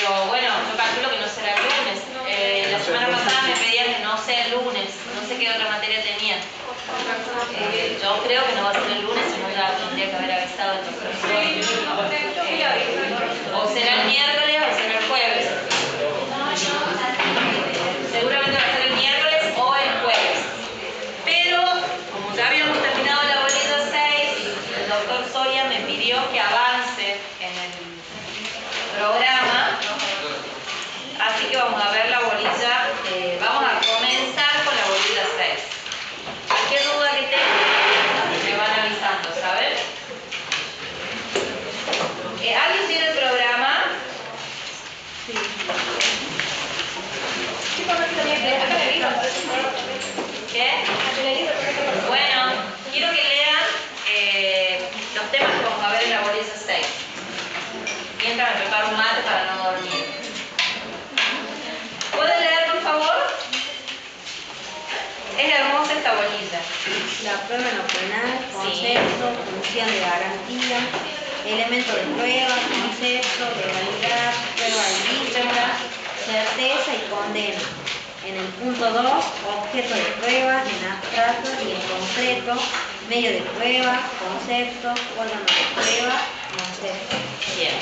pero bueno, yo calculo que no será el lunes. La semana pasada me pedían que no sea el lunes, no sé qué otra materia tenían. Yo creo que no va a ser el lunes, sino ya tendría que haber avisado al profesor. O será el miércoles o será el jueves. Seguramente va a ser el miércoles o el jueves. Pero, como ya habíamos terminado la bolilla 6, el doctor Soria me pidió que avance en el programa. Así que vamos a ver la bolilla, vamos a comenzar con la bolilla 6. Cualquier duda que tengan, me van avisando, ¿saben? ¿Alguien tiene el programa? Sí. ¿Qué? Bueno, quiero que lean los temas que vamos a ver en la bolilla 6. Mientras me preparo un mate para no dormir. ¿Pueden leer, por favor? Es hermosa esta bolilla. La prueba en lo penal, concepto, función de garantía, elemento de prueba, concepto, legalidad, prueba ilícita, certeza y condena. En el punto 2, objeto de prueba, en abstracto y en concreto, medio de prueba, concepto, órgano de prueba, concepto. Bien.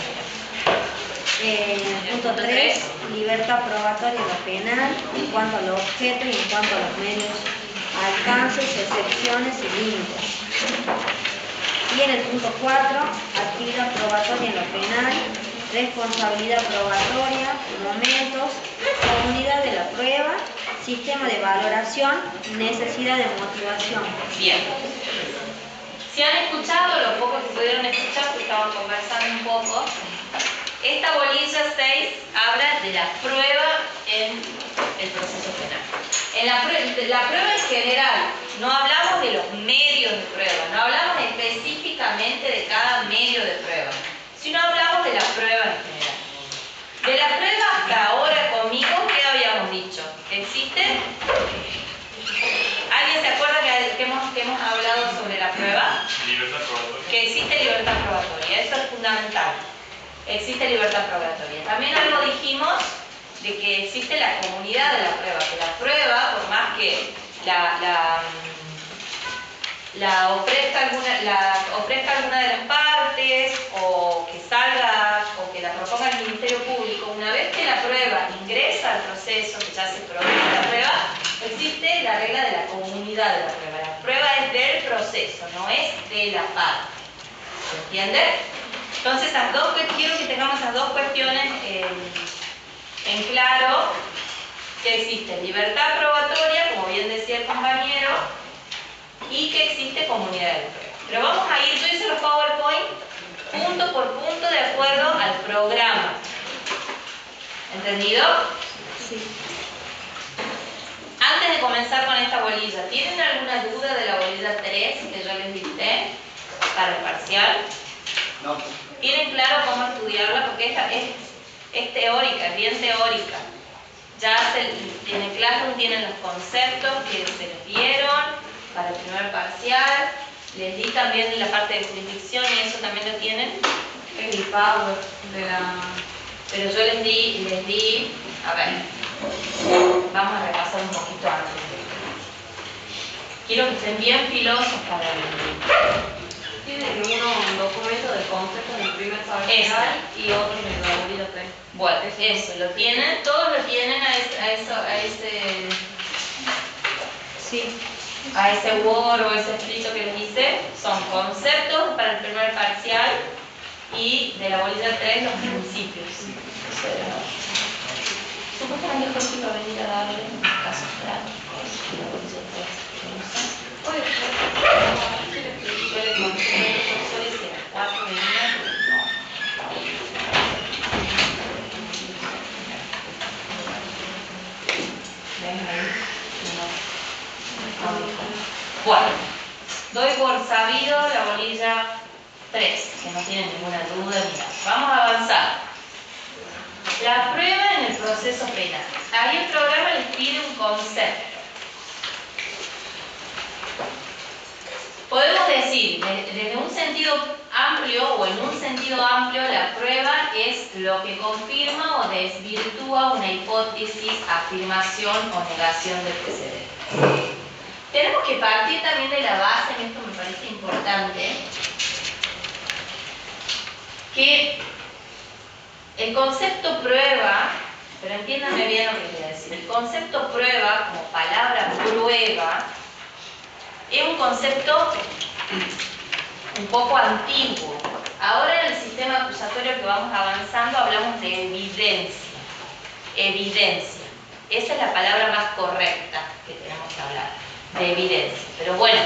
En el punto 3, libertad probatoria en lo penal, en cuanto al objeto y en cuanto a los medios, alcances, excepciones y límites. Y en el punto 4, actividad probatoria en lo penal, responsabilidad probatoria, momentos, comunidad de la prueba, sistema de valoración, necesidad de motivación. Bien. Si han escuchado, lo poco que pudieron escuchar, porque estaban conversando un poco, esta bolilla 6 habla de la prueba en el proceso penal. En la prueba en general, no hablamos de los medios de prueba, no hablamos específicamente de cada medio de prueba, sino hablamos de la prueba en general. De la prueba hasta ahora conmigo, ¿qué habíamos dicho? ¿Que existe? ¿Alguien se acuerda que hemos hablado sobre la prueba? Libertad probatoria. Que existe libertad probatoria, eso es fundamental. Existe libertad probatoria. También algo dijimos de que existe la comunidad de la prueba, que la prueba, por más que la ofrezca alguna de las partes o que salga o que la proponga el Ministerio Público, una vez que la prueba ingresa al proceso, que ya se programa la prueba, existe la regla de la comunidad de la prueba. La prueba es del proceso, no es de la parte. ¿Se entiende? Entonces, quiero que tengamos esas dos cuestiones en claro, que existe libertad probatoria, como bien decía el compañero, y que existe comunidad de prueba. Pero vamos a ir, yo hice los PowerPoint punto por punto de acuerdo al programa. ¿Entendido? Sí. Antes de comenzar con esta bolilla, ¿tienen alguna duda de la bolilla 3 que yo les dicté para el parcial? No. ¿Tienen claro cómo estudiarla? Porque esta es teórica, es bien teórica. Ya en el Classroom tienen los conceptos que se les dieron para el primer parcial. Les di también la parte de jurisdicción y eso también lo tienen. El power de la... Pero yo les di, a ver, vamos a repasar un poquito antes. Quiero que estén bien filosos para el... Tienen un documento de concepto en el primer parcial y otro en la bolilla 3. Bueno, eso, lo tienen, todos lo tienen a ese Word o ese escrito que les hice. Son conceptos para el primer parcial y de la bolilla 3 los principios. Supuestamente Jorge iba a venir a darle casos prácticos de la bolilla 3. Yo le conté a los profesores que a las 4 venían, no. ¿Ven ahí? No. Bueno, doy por sabido la bolilla 3, que no tiene ninguna duda ni nada. Vamos a avanzar. La prueba en el proceso penal. Ahí el programa les pide un concepto. Podemos decir, desde un sentido sentido amplio o en un sentido amplio, la prueba es lo que confirma o desvirtúa una hipótesis, afirmación o negación del precedente. Tenemos que partir también de la base, en esto me parece importante, que el concepto prueba, pero entiéndanme bien lo que quiero decir, el concepto prueba como palabra prueba es un concepto un poco antiguo. Ahora en el sistema acusatorio que vamos avanzando hablamos de evidencia. Evidencia. Esa es la palabra más correcta que tenemos que hablar, de evidencia. Pero bueno,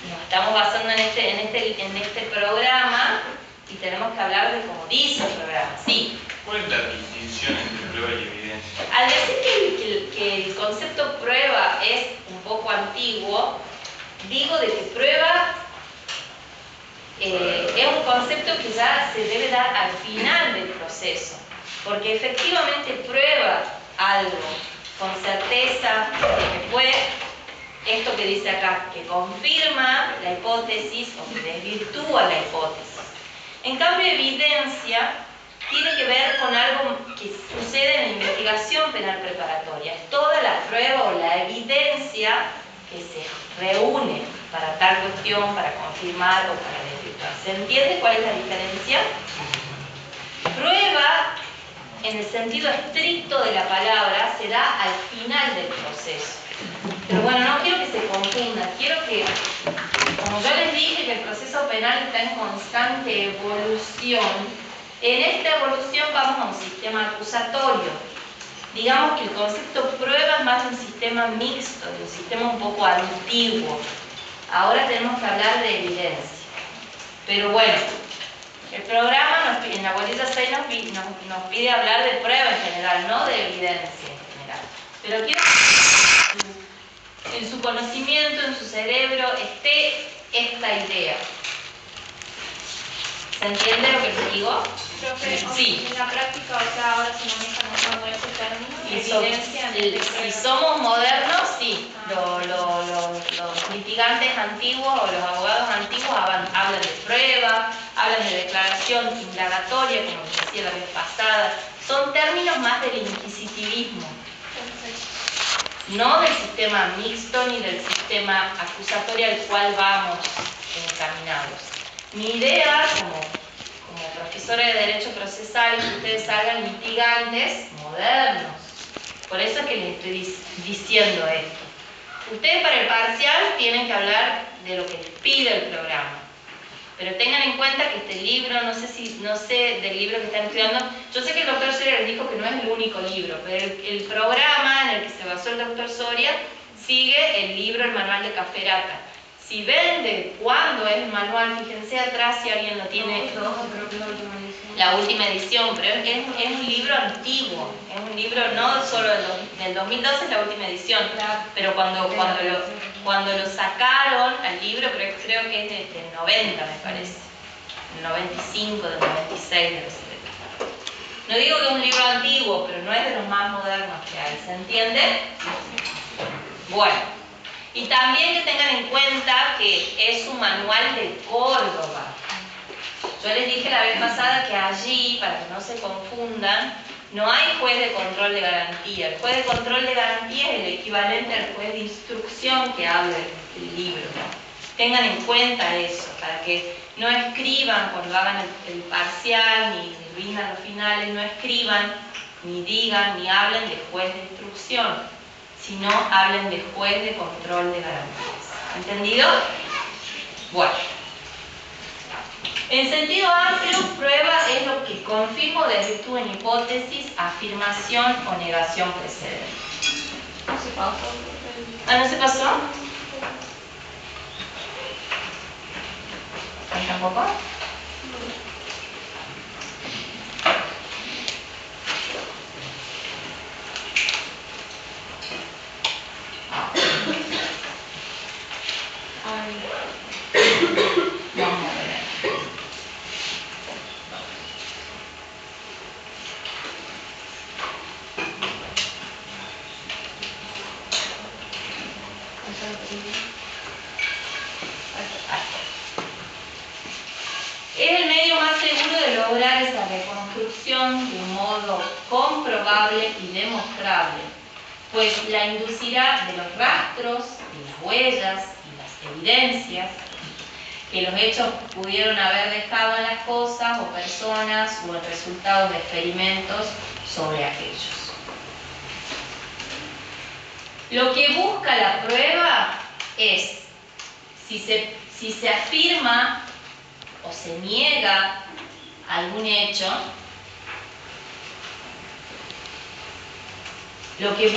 nos estamos basando en este programa y tenemos que hablar de cómo dice el programa. Sí. ¿Cuál es la distinción entre prueba y evidencia? Al decir que el concepto prueba es un poco antiguo, digo de que prueba es un concepto que ya se debe dar al final del proceso, porque efectivamente prueba algo con certeza de que fue esto que dice acá, que confirma la hipótesis o que desvirtúa la hipótesis. En cambio, evidencia tiene que ver con algo que sucede en la investigación penal preparatoria. Es toda la prueba o la evidencia que se reúne para tal cuestión, para confirmar o para desvirtuar. ¿Se entiende cuál es la diferencia? Prueba, en el sentido estricto de la palabra, se da al final del proceso. Pero bueno, no quiero que se confunda, quiero que, como yo les dije que el proceso penal está en constante evolución, en esta evolución vamos a un sistema acusatorio. Digamos que el concepto prueba es más de un sistema mixto, de un sistema un poco antiguo. Ahora tenemos que hablar de evidencia. Pero bueno, el programa en la bolilla 6 nos pide hablar de prueba en general, no de evidencia en general. Pero quiero que en su conocimiento, en su cerebro, esté esta idea. ¿Se entiende lo que les digo? Profe, Sí. En la práctica, o sea, ahora se manejan usando ese término, evidencia. Si somos modernos, sí. Los litigantes antiguos o los abogados antiguos hablan de prueba, hablan de declaración indagatoria, como les decía la vez pasada. Son términos más del inquisitivismo, no del sistema mixto ni del sistema acusatorio al cual vamos encaminados. Mi idea, como profesora de Derecho Procesal, es que ustedes salgan litigantes modernos. Por eso es que les estoy diciendo esto. Ustedes para el parcial tienen que hablar de lo que les pide el programa. Pero tengan en cuenta que este libro, no sé del libro que están estudiando, yo sé que el doctor Soria les dijo que no es el único libro, pero el programa en el que se basó el doctor Soria sigue el libro, el manual de Cafferata. Si ven de cuándo es el manual, fíjense atrás si alguien lo tiene. La última edición, pero es un libro antiguo, es un libro no solo del 2012, es la última edición, pero cuando lo sacaron al libro, creo que es del 90 me parece, del 95, del 96 debe ser. No digo que es un libro antiguo, pero no es de los más modernos que hay, ¿se entiende? Bueno. Y también que tengan en cuenta que es un manual de Córdoba. Yo les dije la vez pasada que allí, para que no se confundan, no hay juez de control de garantía. El juez de control de garantía es el equivalente al juez de instrucción que habla el libro. Tengan en cuenta eso, para que no escriban cuando hagan el parcial, ni rindan los finales, no escriban, ni digan, ni hablen de juez de instrucción, sino hablen de juez de control de garantías. ¿Entendido? Bueno. En sentido amplio, prueba es lo que confirma o desvirtúa en hipótesis, afirmación o negación precedente. ¿No se pasó? ¿Ah, no se pasó? ¿Tampoco? Vamos a ver. lograr esa reconstrucción de un modo comprobable y demostrable, pues la inducirá de los rastros, de las huellas y las evidencias que los hechos pudieron haber dejado en las cosas o personas o en resultados de experimentos sobre aquellos. Lo que busca la prueba es, si se afirma o se niega algún hecho, lo que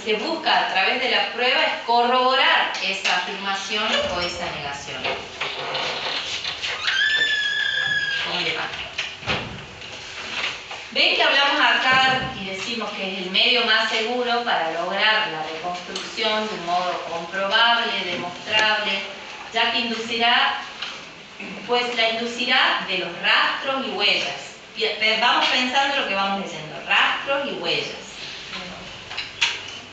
se busca a través de la prueba es corroborar esa afirmación o esa negación. ¿Cómo le va? Ven que hablamos acá y decimos que es el medio más seguro para lograr la reconstrucción de un modo comprobable, demostrable, ya que la inducirá de los rastros y huellas. Vamos pensando lo que vamos diciendo, rastros y huellas.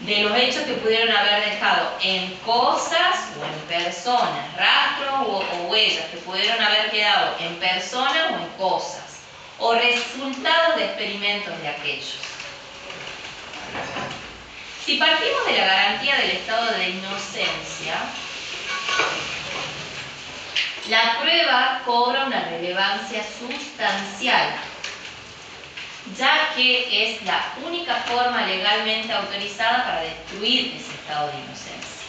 De los hechos que pudieron haber dejado en cosas o en personas, rastros o huellas que pudieron haber quedado en personas o en cosas, o resultados de experimentos de aquellos. Si partimos de la garantía del estado de inocencia, la prueba cobra una relevancia sustancial, ya que es la única forma legalmente autorizada para destruir ese estado de inocencia.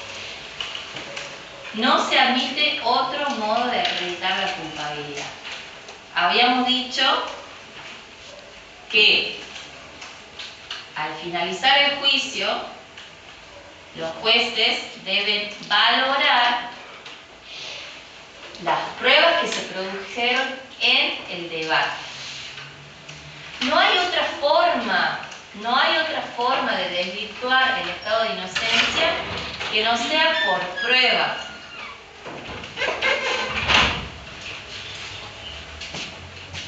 No se admite otro modo de acreditar la culpabilidad. Habíamos dicho que al finalizar el juicio, los jueces deben valorar las pruebas que se produjeron en el debate. No hay otra forma de desvirtuar el estado de inocencia que no sea por prueba.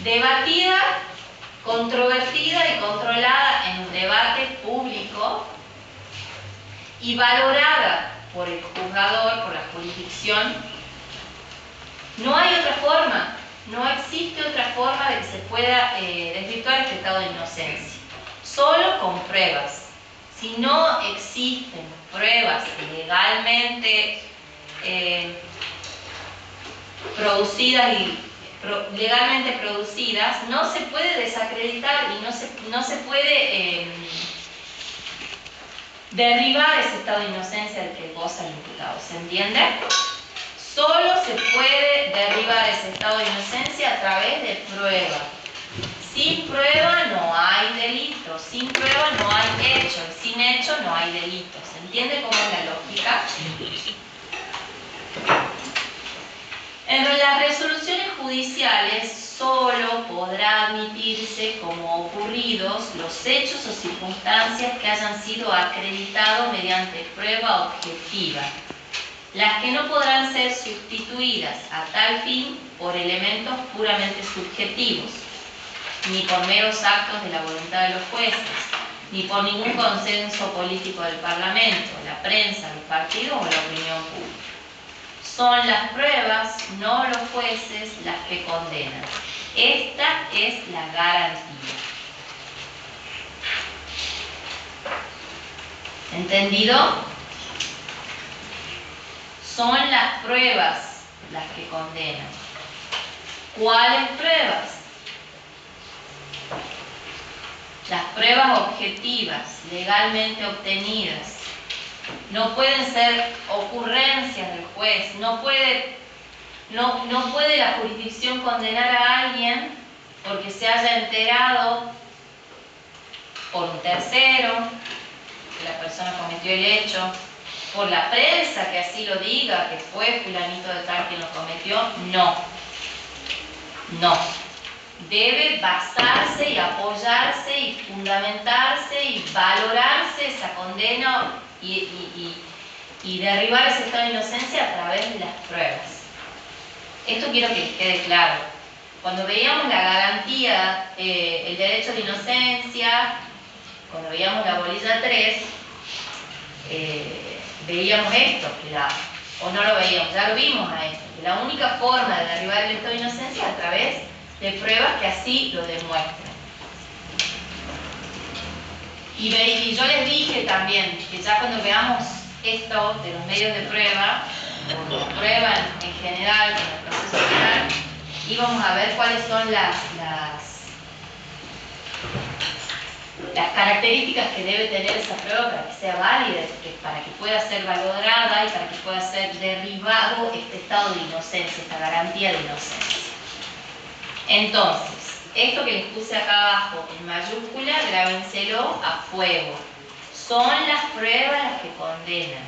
Debatida, controvertida y controlada en un debate público y valorada por el juzgador, por la jurisdicción. No hay otra forma. No existe otra forma de que se pueda desvirtuar este estado de inocencia. Solo con pruebas. Si no existen pruebas legalmente producidas, no se puede desacreditar y no se puede derribar ese estado de inocencia del que goza el imputado. ¿Se entiende? Solo se puede derribar ese estado de inocencia a través de prueba. Sin prueba no hay delito, sin prueba no hay hecho, y sin hecho no hay delito. ¿Se entiende cómo es la lógica? En las resoluciones judiciales solo podrá admitirse como ocurridos los hechos o circunstancias que hayan sido acreditados mediante prueba objetiva, las que no podrán ser sustituidas a tal fin por elementos puramente subjetivos, ni por meros actos de la voluntad de los jueces, ni por ningún consenso político del Parlamento, la prensa, los partidos o la opinión pública. Son las pruebas, no los jueces, las que condenan. Esta es la garantía. ¿Entendido? Son las pruebas las que condenan. ¿Cuáles pruebas? Las pruebas objetivas, legalmente obtenidas. No pueden ser ocurrencias del juez. No puede la jurisdicción condenar a alguien porque se haya enterado por un tercero que la persona cometió el hecho, por la prensa que así lo diga, que fue fulanito de tal quien lo cometió. No. Debe basarse y apoyarse y fundamentarse y valorarse esa condena y derribar ese estado de inocencia a través de las pruebas. Esto quiero que les quede claro. Cuando veíamos la garantía, el derecho de inocencia, cuando veíamos la bolilla 3, veíamos esto, o no lo veíamos, ya lo vimos a esto, que la única forma de derribar el estado de inocencia es a través de pruebas que así lo demuestren. Y yo les dije también que ya cuando veamos esto de los medios de prueba, o de la prueba en general, en el proceso penal, íbamos a ver cuáles son las características que debe tener esa prueba para que sea válida, para que pueda ser valorada y para que pueda ser derribado este estado de inocencia, esta garantía de inocencia. Entonces, esto que les puse acá abajo en mayúscula, grábenselo a fuego. Son las pruebas las que condenan.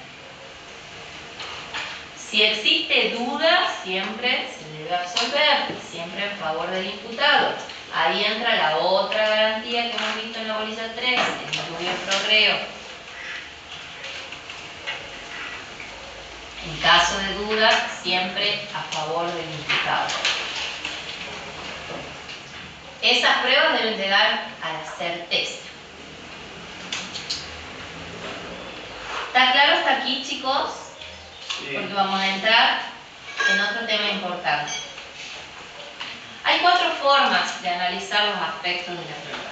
Si existe duda, siempre se debe absolver, siempre en favor del imputado. Ahí entra la otra garantía que hemos visto en la bolilla 3, el diluvio pro reo. En caso de duda, siempre a favor del imputado. Esas pruebas deben de dar a la certeza. ¿Está claro hasta aquí, chicos? Sí. Porque vamos a entrar en otro tema importante. Hay 4 formas de analizar los aspectos de la prueba.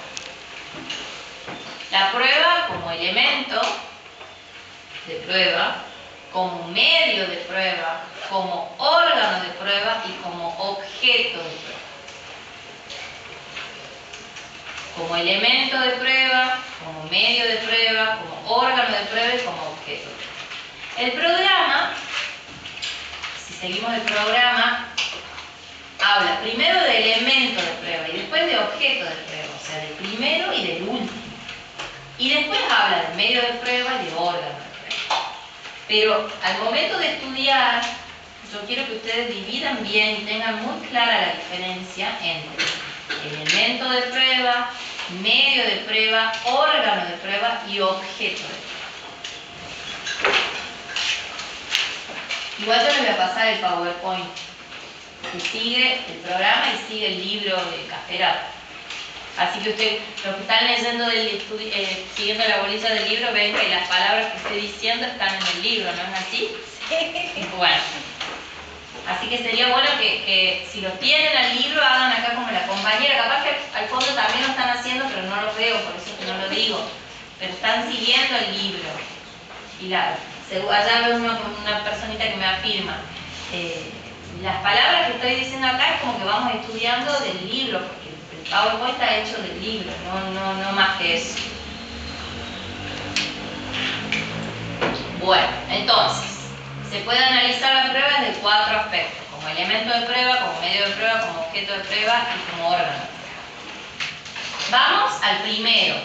La prueba como elemento de prueba, como medio de prueba, como órgano de prueba y como objeto de prueba. Como elemento de prueba, como medio de prueba, como órgano de prueba y como objeto. El programa, si seguimos el programa, habla primero de elemento de prueba y después de objeto de prueba, o sea, del primero y del último. Y después habla de medio de prueba y de órgano de prueba. Pero al momento de estudiar, yo quiero que ustedes dividan bien y tengan muy clara la diferencia entre elemento de prueba, medio de prueba, órgano de prueba y objeto de prueba. Igual yo les voy a pasar el PowerPoint que sigue el programa y sigue el libro de Casperado. Así que ustedes, los que están leyendo siguiendo la bolilla del libro, ven que las palabras que estoy diciendo están en el libro, ¿no es así? Sí. Bueno. Así que sería bueno que si lo tienen al libro, hagan acá como la compañera. Capaz que al fondo también lo están haciendo, pero no lo veo, por eso que no lo digo. Pero están siguiendo el libro. Y allá veo una personita que me afirma. Las palabras que estoy diciendo acá es como que vamos estudiando del libro, porque el PowerPoint está hecho del libro, no más que eso. Bueno, entonces, se puede analizar la prueba desde 4 aspectos, como elemento de prueba, como medio de prueba, como objeto de prueba y como órgano de prueba. Vamos al primero,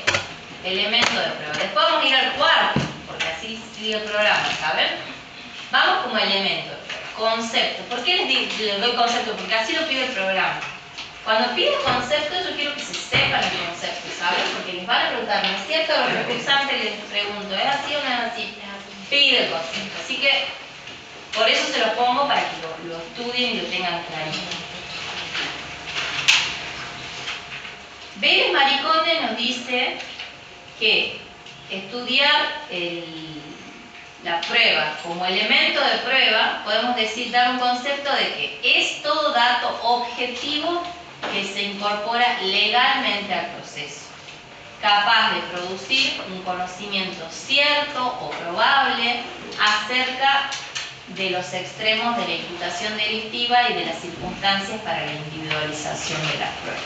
elemento de prueba. Después vamos a ir al cuarto, porque así sigue el programa, ¿saben? Vamos como elemento de prueba. Concepto. ¿Por qué les doy concepto? Porque así lo pide el programa. Cuando pido concepto, yo quiero que se sepan el concepto, ¿saben? Porque les van a preguntar, ¿no es cierto? Los recursantes les pregunto, ¿es así o no es así? Pide el concepto. Así que por eso se lo pongo para que lo estudien y lo tengan clarito. Vélez Maricote nos dice que estudiar la prueba como elemento de prueba, podemos dar un concepto de que es todo dato objetivo que se incorpora legalmente al proceso, capaz de producir un conocimiento cierto o probable acerca de los extremos de la imputación delictiva y de las circunstancias para la individualización de las pruebas.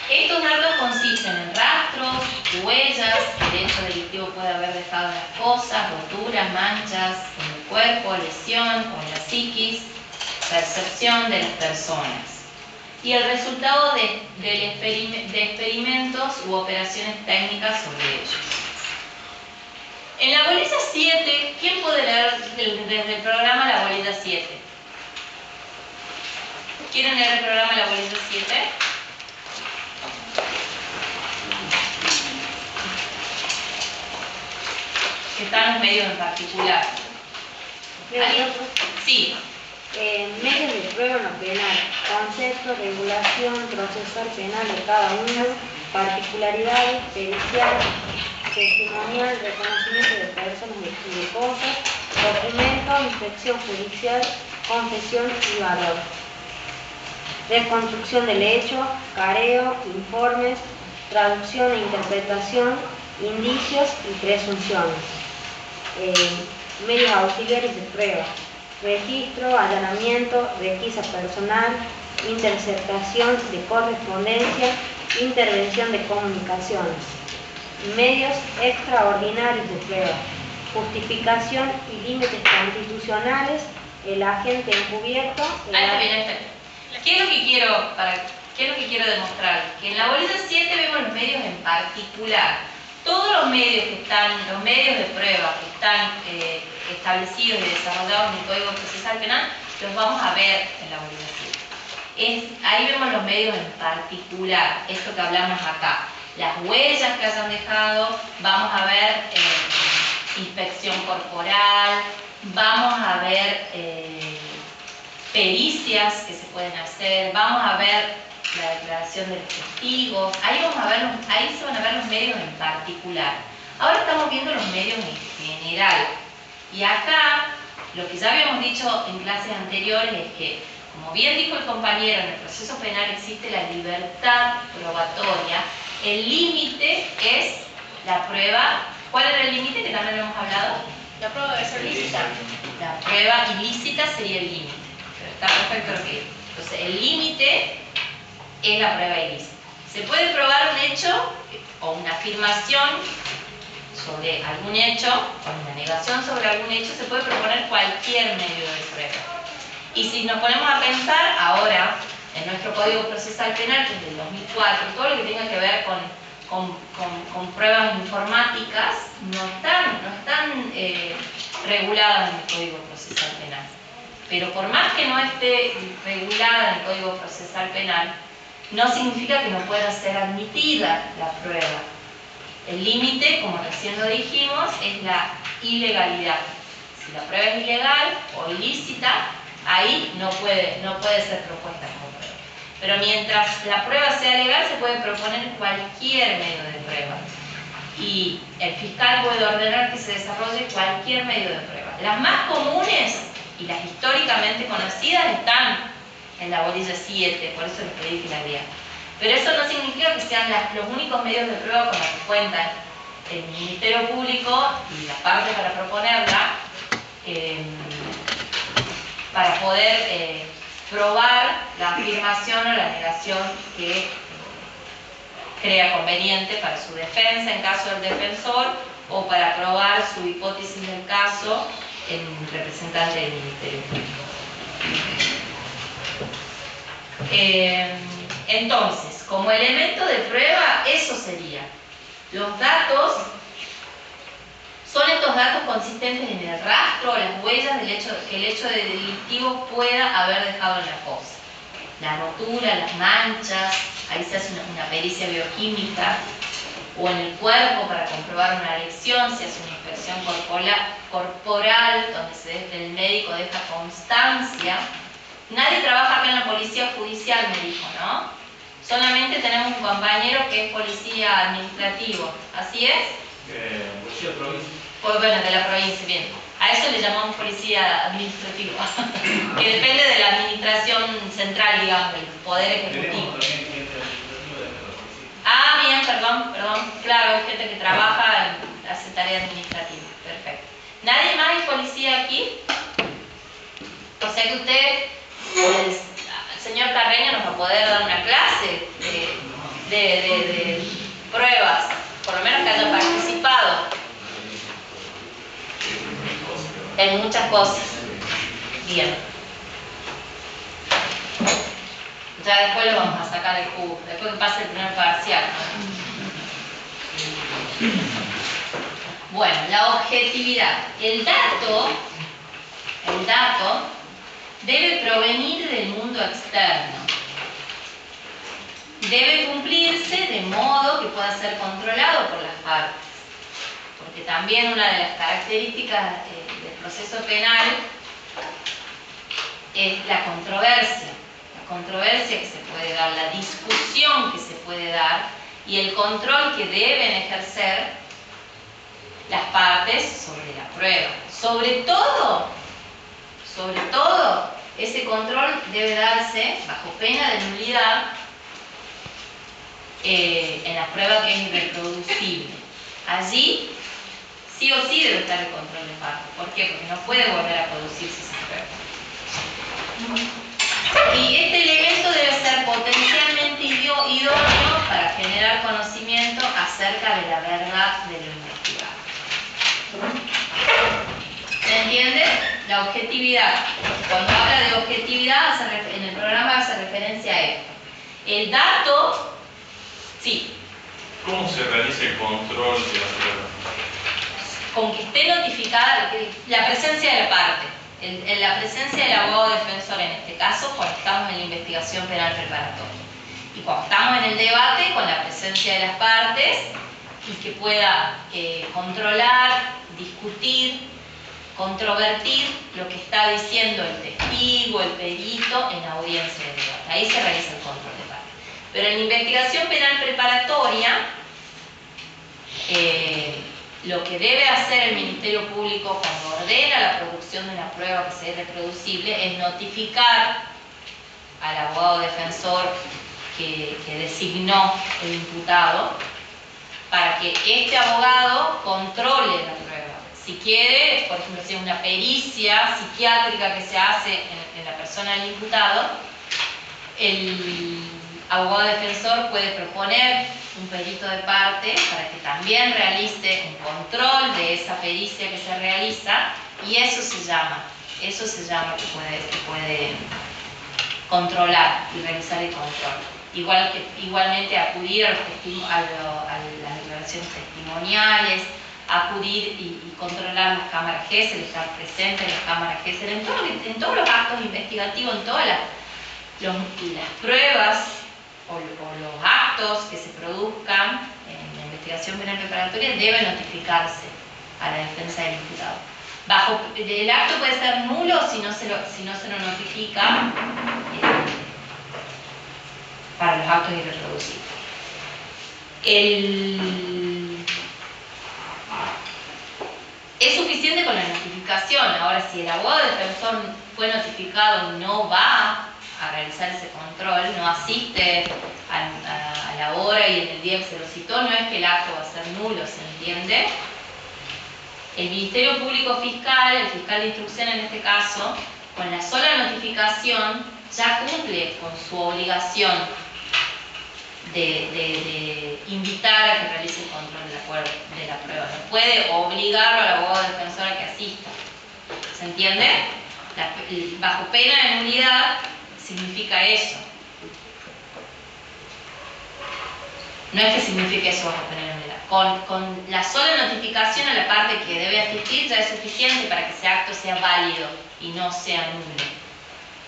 Estos datos consisten en rastros, huellas que el hecho delictivo puede haber dejado en las cosas, roturas, manchas en el cuerpo, lesión o en la psiquis, percepción de las personas y el resultado de experimentos u operaciones técnicas sobre ellos. En la bolilla 7, ¿quién puede leer desde el programa la bolilla 7? ¿Quieren leer el programa la bolilla 7? Que están los medios en particular. ¿Alguien? Sí. Medios de prueba en lo penal, concepto, regulación, procesal penal de cada uno, particularidades, pericial, testimonial, reconocimiento de personas y de cosas, documento, inspección judicial, confesión y valor. Reconstrucción del hecho, careo, informes, traducción e interpretación, indicios y presunciones. Medios auxiliares de prueba, registro, allanamiento, requisa personal, interceptación de correspondencia, intervención de comunicaciones. Medios extraordinarios de prueba, justificación y límites constitucionales, el agente encubierto. ¿Qué es lo que quiero demostrar? Que en la bolilla 7 vemos los medios en particular. Todos los medios de prueba que están establecidos y desarrollados en el Código Procesal Penal, los vamos a ver en la bolilla 7. Ahí vemos los medios en particular, esto que hablamos acá. Las huellas que hayan dejado, vamos a ver inspección corporal, vamos a ver pericias que se pueden hacer, vamos a ver la declaración de los testigos, ahí se van a ver los medios en particular. Ahora estamos viendo los medios en general. Y acá, lo que ya habíamos dicho en clases anteriores es que, como bien dijo el compañero, en el proceso penal existe la libertad probatoria. El límite es la prueba. ¿Cuál era el límite que también hemos hablado? La prueba debe ser lícita. La prueba ilícita sería el límite. Pero está perfecto lo que digo. Entonces, el límite es la prueba ilícita. Se puede probar un hecho o una afirmación sobre algún hecho, o una negación sobre algún hecho, se puede proponer cualquier medio de prueba. Y si nos ponemos a pensar, ahora, en nuestro Código Procesal Penal, que es del 2004, todo lo que tenga que ver con pruebas informáticas, no están reguladas en el Código Procesal Penal. Pero por más que no esté regulada en el Código Procesal Penal, no significa que no pueda ser admitida la prueba. El límite, como recién lo dijimos, es la ilegalidad. Si la prueba es ilegal o ilícita, ahí no puede ser propuesta como prueba. Pero mientras la prueba sea legal, se puede proponer cualquier medio de prueba. Y el fiscal puede ordenar que se desarrolle cualquier medio de prueba. Las más comunes y las históricamente conocidas están en la bolilla 7, por eso les pedí que la lean. Pero eso no significa que sean los únicos medios de prueba con los que cuentan el Ministerio Público y la parte para proponerla, para poder probar la afirmación o la negación que crea conveniente para su defensa en caso del defensor o para probar su hipótesis del caso en representante del Ministerio Público. Entonces, como elemento de prueba, eso sería. Los datos son estos datos consistentes en el rastro o las huellas que el hecho delictivo pueda haber dejado en la fosa. La rotura, las manchas, ahí se hace una pericia bioquímica, o en el cuerpo para comprobar una lesión, se hace una inspección corporal donde el médico deja constancia. Nadie trabaja acá en la policía judicial, me dijo, ¿no? Solamente tenemos un compañero que es policía administrativo, ¿así es? Policía provincia. Pues bueno, de la provincia, bien. A eso le llamamos policía administrativa, que depende de la administración central, digamos, del poder ejecutivo. Ah, bien, perdón, claro, hay gente que trabaja, hace tarea administrativa, perfecto. ¿Nadie más es policía aquí? O sea que usted, el señor Carreño, nos va a poder dar una clase de pruebas, por lo menos que haya participado en muchas cosas. Bien. Ya después lo vamos a sacar del jugo, después que pase el primer parcial. Bueno, la objetividad. El dato debe provenir del mundo externo. Debe cumplirse de modo que pueda ser controlado por las partes. Porque también una de las características del proceso penal es la controversia. La controversia que se puede dar, la discusión que se puede dar y el control que deben ejercer las partes sobre la prueba. Sobre todo ese control debe darse bajo pena de nulidad en la prueba que es irreproducible. Allí sí o sí debe estar el control de parte. ¿Por qué? Porque no puede volver a producirse esa prueba. Y este elemento debe ser potencialmente idóneo para generar conocimiento acerca de la verdad de lo investigado. ¿Se entiende? La objetividad. Cuando habla de objetividad, en el programa hace referencia a esto. El dato, sí. ¿Cómo se realiza el control de la prueba? Con que esté notificada la presencia de la parte. En la presencia del abogado defensor, en este caso, cuando estamos en la investigación penal preparatoria. Y cuando estamos en el debate, con la presencia de las partes y que pueda controlar, discutir, controvertir lo que está diciendo el testigo, el perito en la audiencia de debate. Ahí se realiza el control de parte. Pero en la investigación penal preparatoria, lo que debe hacer el Ministerio Público cuando ordena la producción de una prueba que sea irreproducible es notificar al abogado defensor que designó el imputado para que este abogado controle la prueba. Si quiere, por ejemplo, si es una pericia psiquiátrica que se hace en la persona del imputado, el abogado defensor puede proponer un perito de parte para que también realice un control de esa pericia que se realiza, y eso se llama que puede controlar y realizar el control. Igualmente acudir a las declaraciones testimoniales, acudir y controlar las cámaras GESEL, estar presente en las cámaras GESEL, en todos los actos investigativos, en todas las pruebas o los actos que se produzcan en la investigación penal preparatoria debe notificarse a la defensa del imputado. El acto puede ser nulo si no se lo notifica para los actos irreproducibles. Es suficiente con la notificación. Ahora, si el abogado defensor fue notificado y no va a realizar ese control, no asiste a la hora y en el día que se lo citó, no es que el acto va a ser nulo, ¿se entiende? El Ministerio Público Fiscal, el fiscal de instrucción en este caso, con la sola notificación ya cumple con su obligación de invitar a que realice el control de la prueba. No puede obligarlo al abogado defensor a que asista. ¿Se entiende? Bajo pena de nulidad significa eso. No es que signifique eso bajo pena de nulidad. Con la sola notificación a la parte que debe asistir ya es suficiente para que ese acto sea válido y no sea nulo.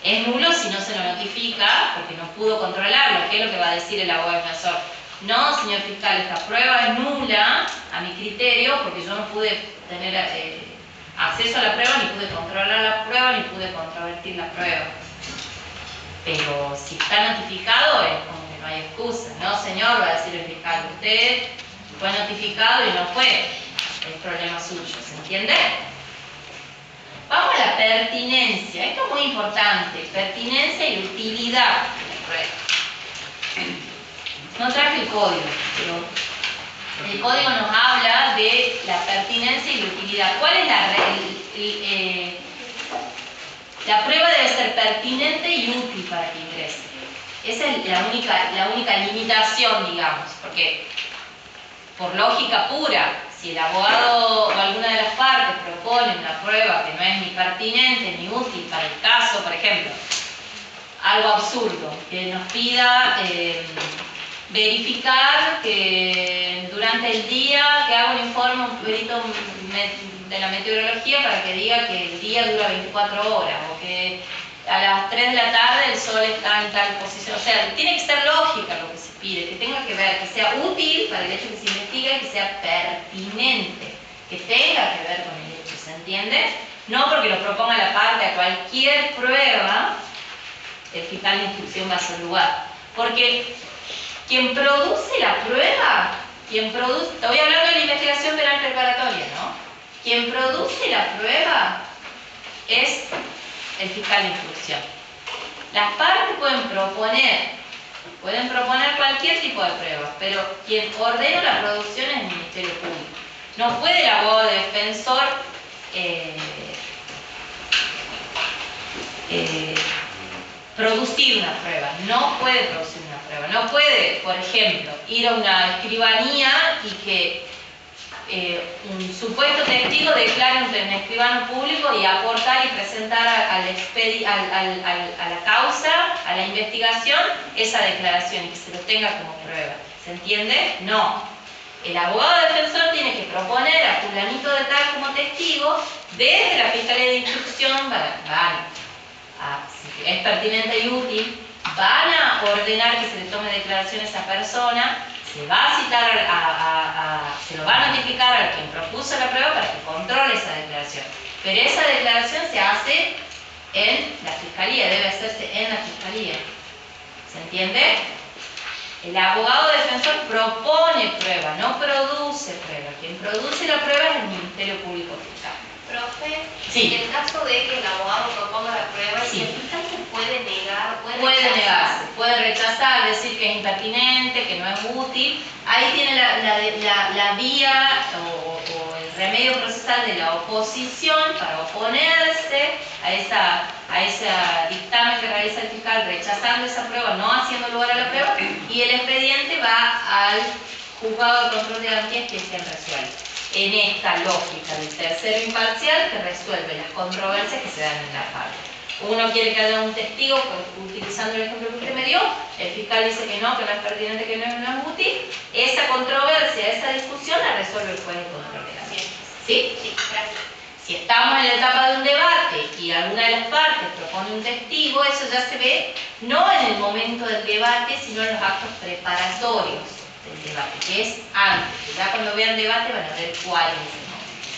Es nulo si no se lo notifica porque no pudo controlarlo. ¿Qué es lo que va a decir el abogado defensor? No, señor fiscal, esta prueba es nula a mi criterio porque yo no pude tener acceso a la prueba, ni pude controlar la prueba, ni pude controvertir la prueba. Pero si está notificado es como que no hay excusa. No, señor, va a decir el fiscal, usted fue notificado y no fue. Es problema suyo, ¿se entiende? Vamos a la pertinencia. Esto es muy importante. Pertinencia y utilidad de la prueba. No traje el código, pero el código nos habla de la pertinencia y la utilidad. ¿Cuál es la prueba debe ser pertinente y útil para que ingrese. Esa es la única limitación, digamos, porque por lógica pura, si el abogado o alguna de las partes propone una prueba que no es ni pertinente ni útil para el caso, por ejemplo, algo absurdo, que nos pida verificar que durante el día que haga un informe un perito de la meteorología para que diga que el día dura 24 horas o que a las 3 de la tarde el sol está en tal posición. O sea, tiene que ser lógica lo que se pide, que tenga que ver, que sea útil para el hecho que se investiga y que sea pertinente, que tenga que ver con el hecho, ¿se entiende? No porque lo proponga la parte a cualquier prueba, el fiscal de instrucción va a hacer lugar. Porque quien produce la prueba, estoy hablando de la investigación penal preparatoria, ¿no? Quien produce la prueba es el fiscal de instrucción. Las partes pueden proponer cualquier tipo de pruebas, pero quien ordena la producción es el Ministerio Público. No puede el abogado defensor producir una prueba, no puede producir una prueba, no puede, por ejemplo, ir a una escribanía y que un supuesto testigo declare ante un escribano público y aportar y presentar a la causa, a la investigación, esa declaración y que se lo tenga como prueba. ¿Se entiende? No. El abogado defensor tiene que proponer a fulanito de tal como testigo, desde la Fiscalía de Instrucción si es pertinente y útil, van a ordenar que se le tome declaración a esa persona, se va a citar, se lo va a notificar al quien propuso la prueba para que controle esa declaración. Pero esa declaración se hace en la Fiscalía, debe hacerse en la Fiscalía. ¿Se entiende? El abogado defensor propone prueba, no produce prueba. Quien produce la prueba es el Ministerio Público Fiscal. Profe, Sí. en el caso de que el abogado proponga la prueba, Sí. ¿el fiscal se puede negar? Puede negarse, puede rechazar, decir que es impertinente, que no es útil. Ahí tiene la vía o el remedio procesal de la oposición para oponerse a ese dictamen que realiza el fiscal rechazando esa prueba, no haciendo lugar a la prueba, y el expediente va al juzgado de control de garantías que se resuelve. En esta lógica del tercero imparcial que resuelve las controversias que se dan en la parte. Uno quiere que haya un testigo, utilizando el ejemplo que usted me dio, el fiscal dice que no es pertinente, que no es útil. Esa controversia, esa discusión la resuelve el juez de control de garantías. ¿Sí? Sí, gracias. Si estamos en la etapa de un debate y alguna de las partes propone un testigo, eso ya se ve no en el momento del debate, sino en los actos preparatorios del debate, que es antes. Ya cuando vean debate van a ver cuál es el momento.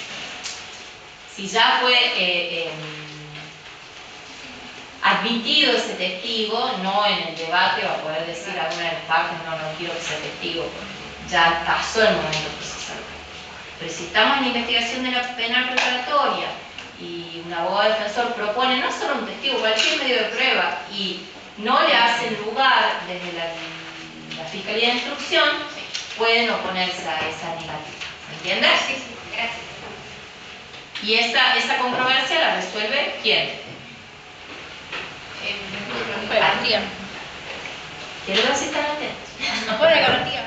Si ya fue admitido ese testigo, no en el debate va a poder decir a alguna de las partes, no quiero que sea testigo, ya pasó el momento procesal. Pero si estamos en la investigación de la penal preparatoria y un abogado defensor propone no solo un testigo, cualquier medio de prueba, y no le hacen lugar desde la Fiscalía de Instrucción, pueden oponerse a esa negativa. ¿Me entiendes? Sí, gracias. Y esa controversia la resuelve ¿quién? Garantía. Quiero ver si están atentos. No puede garantía.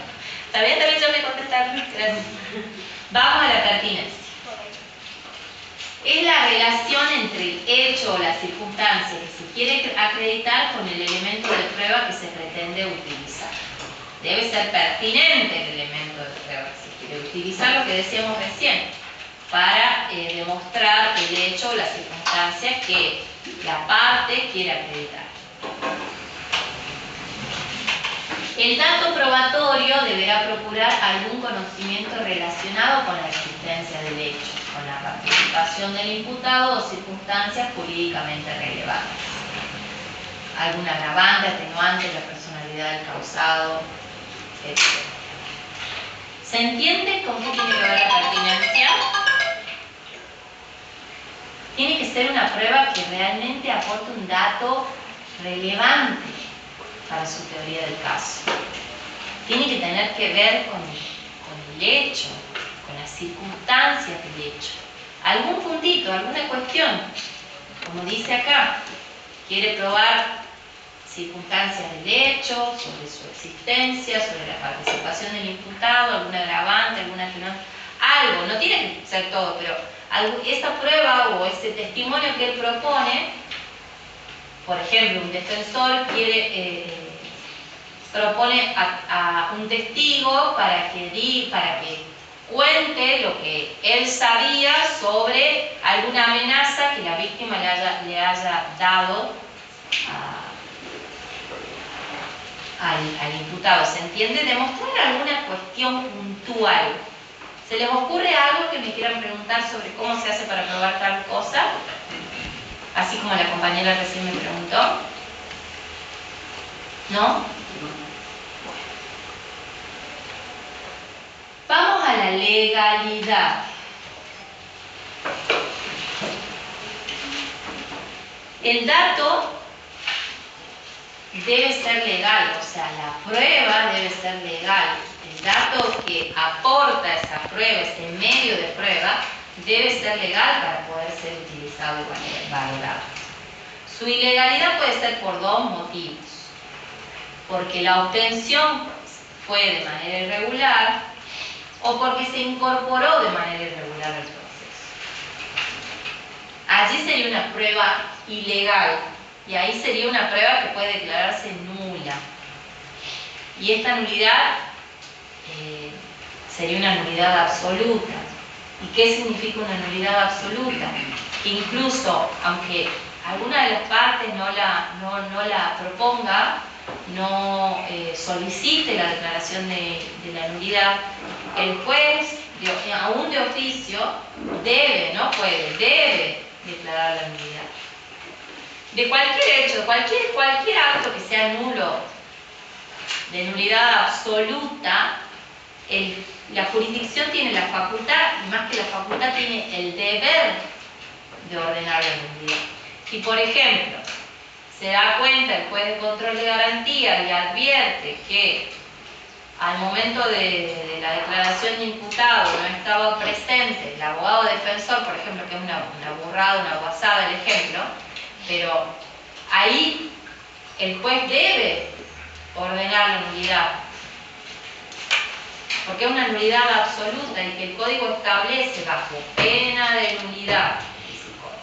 Está bien, yo me contestar. Gracias. Vamos a la pertinencia. Es la relación entre el hecho o la circunstancia que se quiere acreditar con el elemento de prueba que se pretende utilizar. Debe ser pertinente el elemento de prueba que se quiere utilizar, lo que decíamos recién, para demostrar el hecho o la circunstancia que la parte quiere acreditar. El dato probatorio deberá procurar algún conocimiento relacionado con la existencia del hecho, con la participación del imputado o circunstancias jurídicamente relevantes. Algún agravante, atenuante, la personalidad del causado, etc. ¿Se entiende con qué tiene que ver la pertinencia? Tiene que ser una prueba que realmente aporte un dato relevante para su teoría del caso. Tiene que tener que ver con el hecho, con las circunstancias del hecho. Algún puntito, alguna cuestión, como dice acá, quiere probar circunstancias del hecho, sobre su existencia, sobre la participación del imputado, algún agravante, alguna atenuante, algo, no tiene que ser todo, pero esa prueba o ese testimonio que él propone, por ejemplo, un defensor propone a un testigo para que cuente lo que él sabía sobre alguna amenaza que la víctima le haya dado al imputado. ¿Se entiende? Demostrar alguna cuestión puntual. ¿Se les ocurre algo que me quieran preguntar sobre cómo se hace para probar tal cosa? Así como la compañera recién me preguntó. ¿No? Vamos a la legalidad. El dato debe ser legal, o sea, la prueba debe ser legal. El dato que aporta esa prueba, ese medio de prueba, debe ser legal para poder ser utilizado y valorado. Su ilegalidad puede ser por dos motivos. Porque la obtención fue de manera irregular o porque se incorporó de manera irregular al proceso. Allí sería una prueba ilegal y ahí sería una prueba que puede declararse nula. Y esta nulidad sería una nulidad absoluta. ¿Y qué significa una nulidad absoluta? Que incluso, aunque alguna de las partes no la proponga, no solicite la declaración de la nulidad, el juez, aún de oficio, debe, no puede, debe declarar la nulidad. De cualquier hecho, de cualquier acto que sea nulo, de nulidad absoluta, la jurisdicción tiene la facultad, y más que la facultad, tiene el deber de ordenar la nulidad. Si, por ejemplo, se da cuenta el juez de control de garantía y advierte que al momento de la declaración de imputado no estaba presente el abogado defensor, por ejemplo, que es una burrada, una guasada el ejemplo, pero ahí el juez debe ordenar la nulidad, porque es una nulidad absoluta y que el código establece bajo pena de nulidad, dice el código,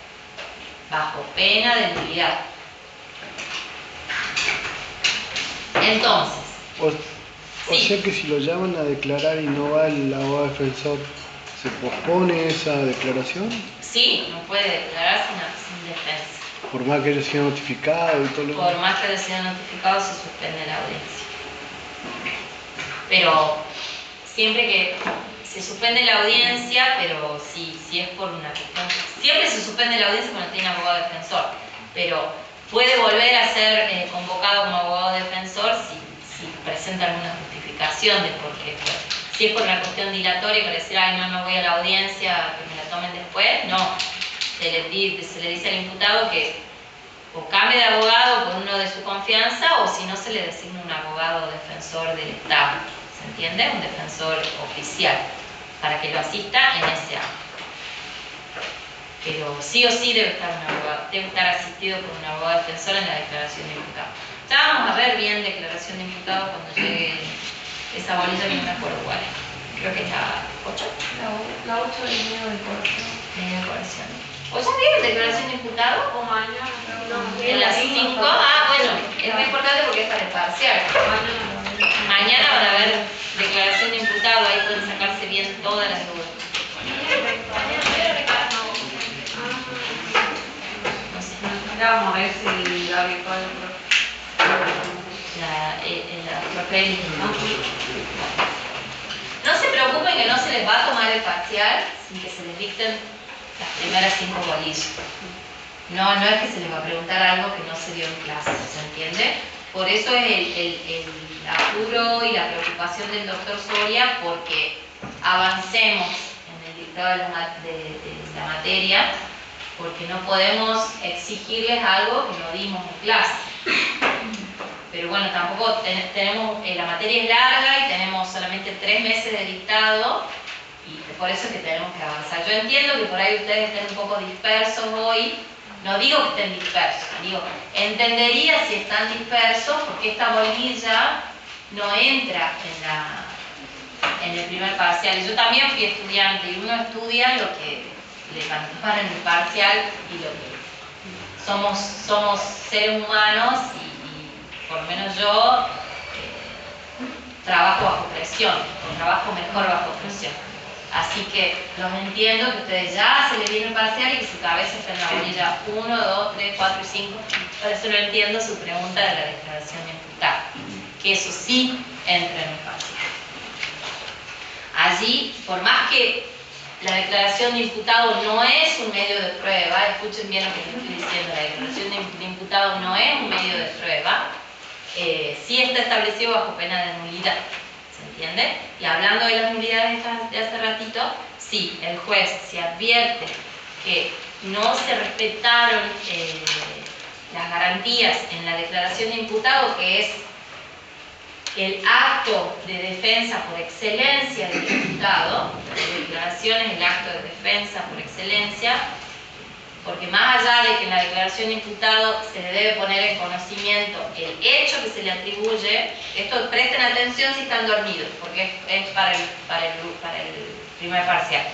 bajo pena de nulidad. Entonces, o sea que si lo llaman a declarar y no va el abogado defensor, ¿se pospone esa declaración? sí, no puede declarar sin defensa. Por más que haya sido notificado y todo lo Por demás. más que haya sido notificado, se suspende la audiencia. Pero siempre que se suspende la audiencia, pero si es por una cuestión, siempre se suspende la audiencia cuando tiene abogado defensor, pero puede volver a ser convocado como abogado defensor si presenta alguna justificación de por qué fue. Si es por una cuestión dilatoria, para decir, ay, no voy a la audiencia, que me la tomen después, no. Se le dice al imputado que o cambie de abogado por uno de su confianza, o si no, se le designa un abogado defensor del Estado. ¿Se entiende? Un defensor oficial, para que lo asista en ese acto. Pero sí o sí debe estar asistido por un abogado defensor en la declaración de imputado. Ya vamos a ver bien declaración de imputado cuando llegue esa bolilla, que no me acuerdo cuál es. Creo que es la 8. La 8 del medio de coerción. Medio de coerción. ¿O ya vieron declaración de imputado? O mañana. En las 5. Ah, bueno, es muy importante porque es para el parcial. Mañana van a ver declaración de imputado, ahí pueden sacarse bien todas las dudas. No sé. Ya vamos a ver si la virtual. La profe. No se preocupen que no se les va a tomar el parcial sin que se les dicten las primeras 5 bolillas. No es que se les va a preguntar algo que no se dio en clase, ¿se entiende? Por eso es el apuro y la preocupación del doctor Soria, porque avancemos en el dictado de la materia, porque no podemos exigirles algo que no dimos en clase. Pero bueno, tampoco tenemos, la materia es larga y tenemos solamente 3 meses de dictado, y por eso es que tenemos que avanzar. Yo entiendo que por ahí ustedes estén un poco dispersos hoy. No digo que estén dispersos, digo, entendería si están dispersos porque esta bolilla no entra en el primer parcial. Y yo también fui estudiante, y uno estudia lo que le cantaban en el parcial y lo que somos seres humanos, y por lo menos yo trabajo bajo presión, o trabajo mejor bajo presión. Así que los entiendo, que a ustedes ya se les viene el parcial y que su cabeza está en la bolilla 1, 2, 3, 4 y 5. Por eso no entiendo su pregunta de la declaración de imputado, que eso sí entra en el parcial. Allí, por más que la declaración de imputado no es un medio de prueba, escuchen bien lo que les estoy diciendo, la declaración de imputado no es un medio de prueba, sí está establecido bajo pena de nulidad. ¿Se entiende? Y hablando de las nulidades de hace ratito, sí, el juez, si advierte que no se respetaron las garantías en la declaración de imputado, que es el acto de defensa por excelencia del imputado. La declaración es el acto de defensa por excelencia, porque más allá de que en la declaración de imputado se le debe poner en conocimiento el hecho que se le atribuye, esto presten atención si están dormidos, porque es para el primer parcial.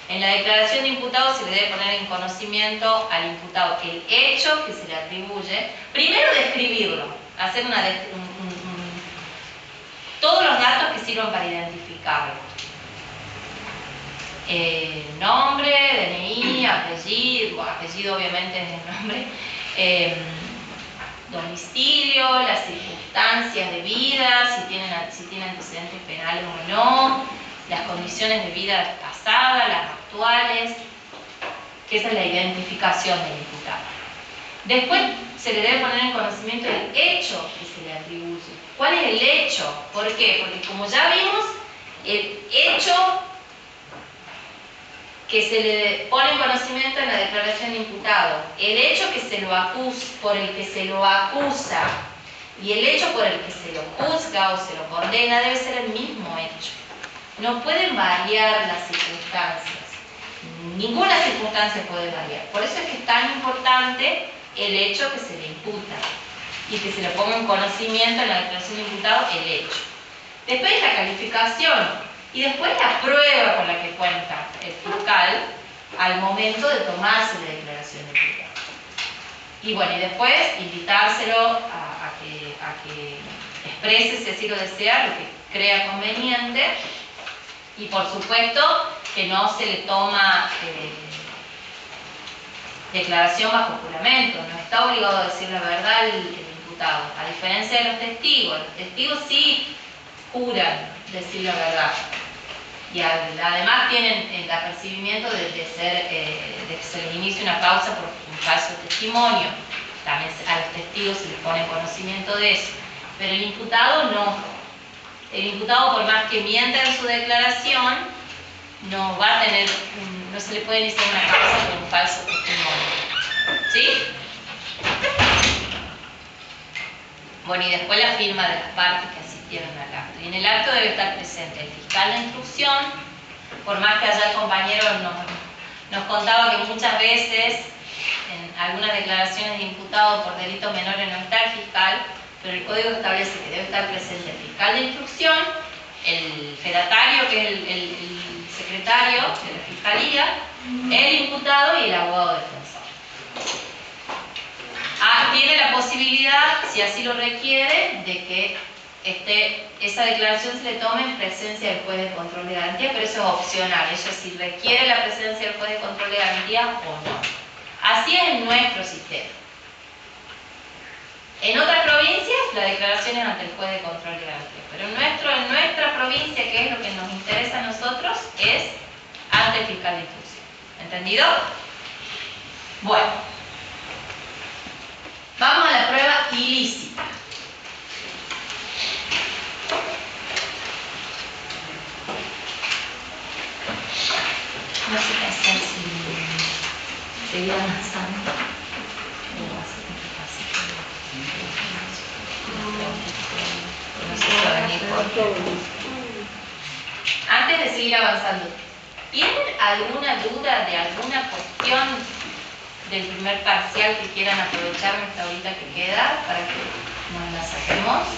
En la declaración de imputado se le debe poner en conocimiento al imputado el hecho que se le atribuye, primero describirlo, hacer todos los datos que sirvan para identificarlo. Nombre, DNI, apellido obviamente es el nombre, domicilio, las circunstancias de vida, si tiene antecedentes penales o no, las condiciones de vida pasadas, las actuales, que esa es la identificación del imputado. Después se le debe poner en conocimiento el hecho que se le atribuye. ¿Cuál es el hecho? ¿Por qué? Porque como ya vimos, el hecho que se le pone en conocimiento en la declaración de imputado, el hecho que se lo acusa, por el que se lo acusa y el hecho por el que se lo juzga o se lo condena debe ser el mismo hecho. No pueden variar las circunstancias. Ninguna circunstancia puede variar. Por eso es que es tan importante el hecho que se le imputa y que se le ponga en conocimiento en la declaración de imputado el hecho. Después la calificación y después la prueba con la que cuenta el fiscal al momento de tomarse la declaración de imputado. Y bueno, y después invitárselo a que exprese, si así lo desea, lo que crea conveniente. Y por supuesto que no se le toma declaración bajo juramento, no está obligado a decir la verdad el imputado, a diferencia de los testigos sí juran decir la verdad y además tienen el apercibimiento de que se les inicie una causa por un falso testimonio, también a los testigos se les pone conocimiento de eso, pero el imputado no. El imputado, por más que mienta en su declaración, no va a tener, no se le puede iniciar una causa por un falso testimonio. ¿Sí? Bueno, y después la firma de las partes que asistieron al acto. Y en el acto debe estar presente el fiscal de instrucción, por más que allá el compañero nos contaba que muchas veces en algunas declaraciones de imputado por delitos menores no está el fiscal, pero el código establece que debe estar presente el fiscal de instrucción, el fedatario, que es el secretario de la fiscalía, el imputado y el abogado defensor. Tiene la posibilidad, si así lo requiere, de que esa declaración se le tome en presencia del juez de control de garantía, pero eso es opcional, eso es si requiere la presencia del juez de control de garantía o no. Así es en nuestro sistema. En otras provincias la declaración es ante el juez de control de garantía, pero en nuestra provincia, que es lo que nos interesa a nosotros, es ante el fiscal de instrucción. ¿Entendido? Bueno, vamos a la prueba ilícita. No sé qué hacer si seguir avanzando. Antes de seguir avanzando, ¿tienen alguna duda de alguna cuestión del primer parcial que quieran aprovecharme esta horita que queda para que nos la saquemos?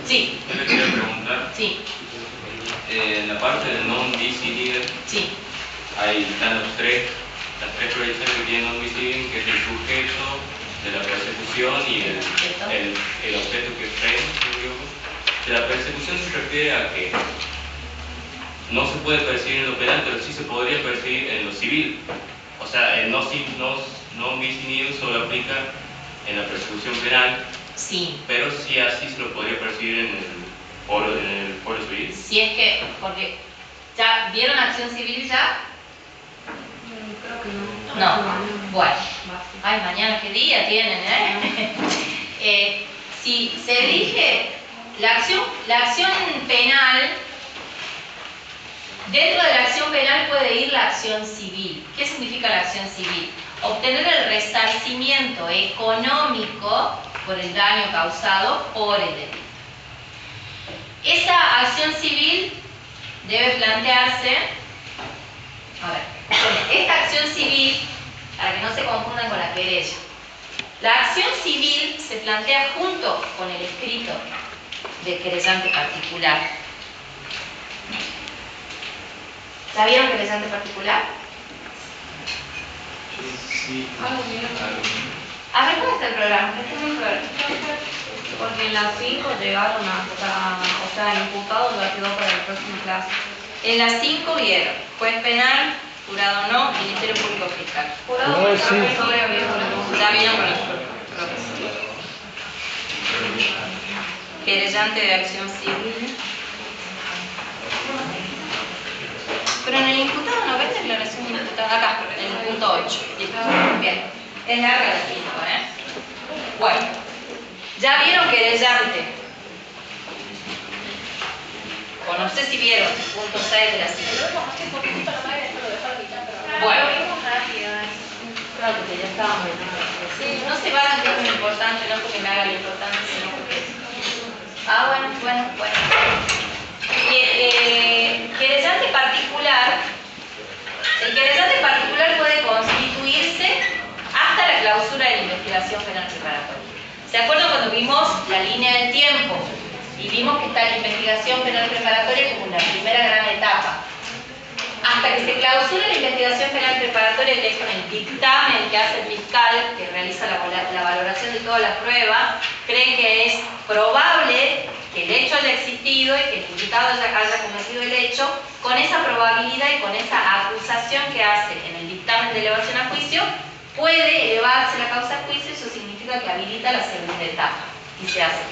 Sí. Yo le quería preguntar. Sí. En la parte del non-bis in Sí. ahí están las tres provisiones que tienen non-bis in, que es el sujeto de la persecución y el objeto que es frame. De la persecución se refiere a que no se puede perseguir en lo penal, pero sí se podría perseguir en lo civil. O sea, el non bis in idem solo aplica en la persecución penal, Sí. pero sí así se lo podría perseguir en el foro civil. Si es que, porque ¿ya vieron acción civil ya? Creo que no. No. Bueno. Ay, mañana qué día tienen, si se elige la acción penal, dentro de la acción penal puede ir la acción civil. ¿Qué significa la acción civil? obtener el resarcimiento económico por el daño causado por el delito. Esa acción civil debe plantearse, a ver, esta acción civil, para que no se confundan con la querella, la acción civil se plantea junto con el escrito del querellante particular. ¿Ya vieron querellante particular? Sí. A ver, ¿cómo está el programa? Este es un programa. Porque en las 5 llegaron hasta, o sea, el imputado ya quedó para la próxima clase. En las 5 vieron juez penal, jurado no, Ministerio Público Fiscal. Jurado, sí. Ya vieron con el profesor. Querellante de acción civil. Pero en el imputado no ves declaración de imputado. Acá, en el punto 8. Listo. Bien. Es larga la 5, ¿eh? Bueno. Ya vieron querellante. O no sé si vieron el punto 6 de la 5. Bueno. Claro, porque ya estábamos. Sí, no se va a dar lo importante, no porque me haga lo importante, sino porque... Ah, bueno. Querellante particular. El querellante particular puede constituirse hasta la clausura de la investigación penal preparatoria. ¿Se acuerdan cuando vimos la línea del tiempo? Y vimos que está la investigación penal preparatoria como la primera gran etapa. Hasta que se clausura la investigación penal preparatoria, que es con el dictamen que hace el fiscal, que realiza la valoración de toda la prueba, creen que es probable que el hecho haya existido y que el imputado haya cometido el hecho, con esa probabilidad y con esa acusación que hace en el dictamen de elevación a juicio, puede elevarse la causa a juicio, eso significa que habilita la segunda etapa, y se hace.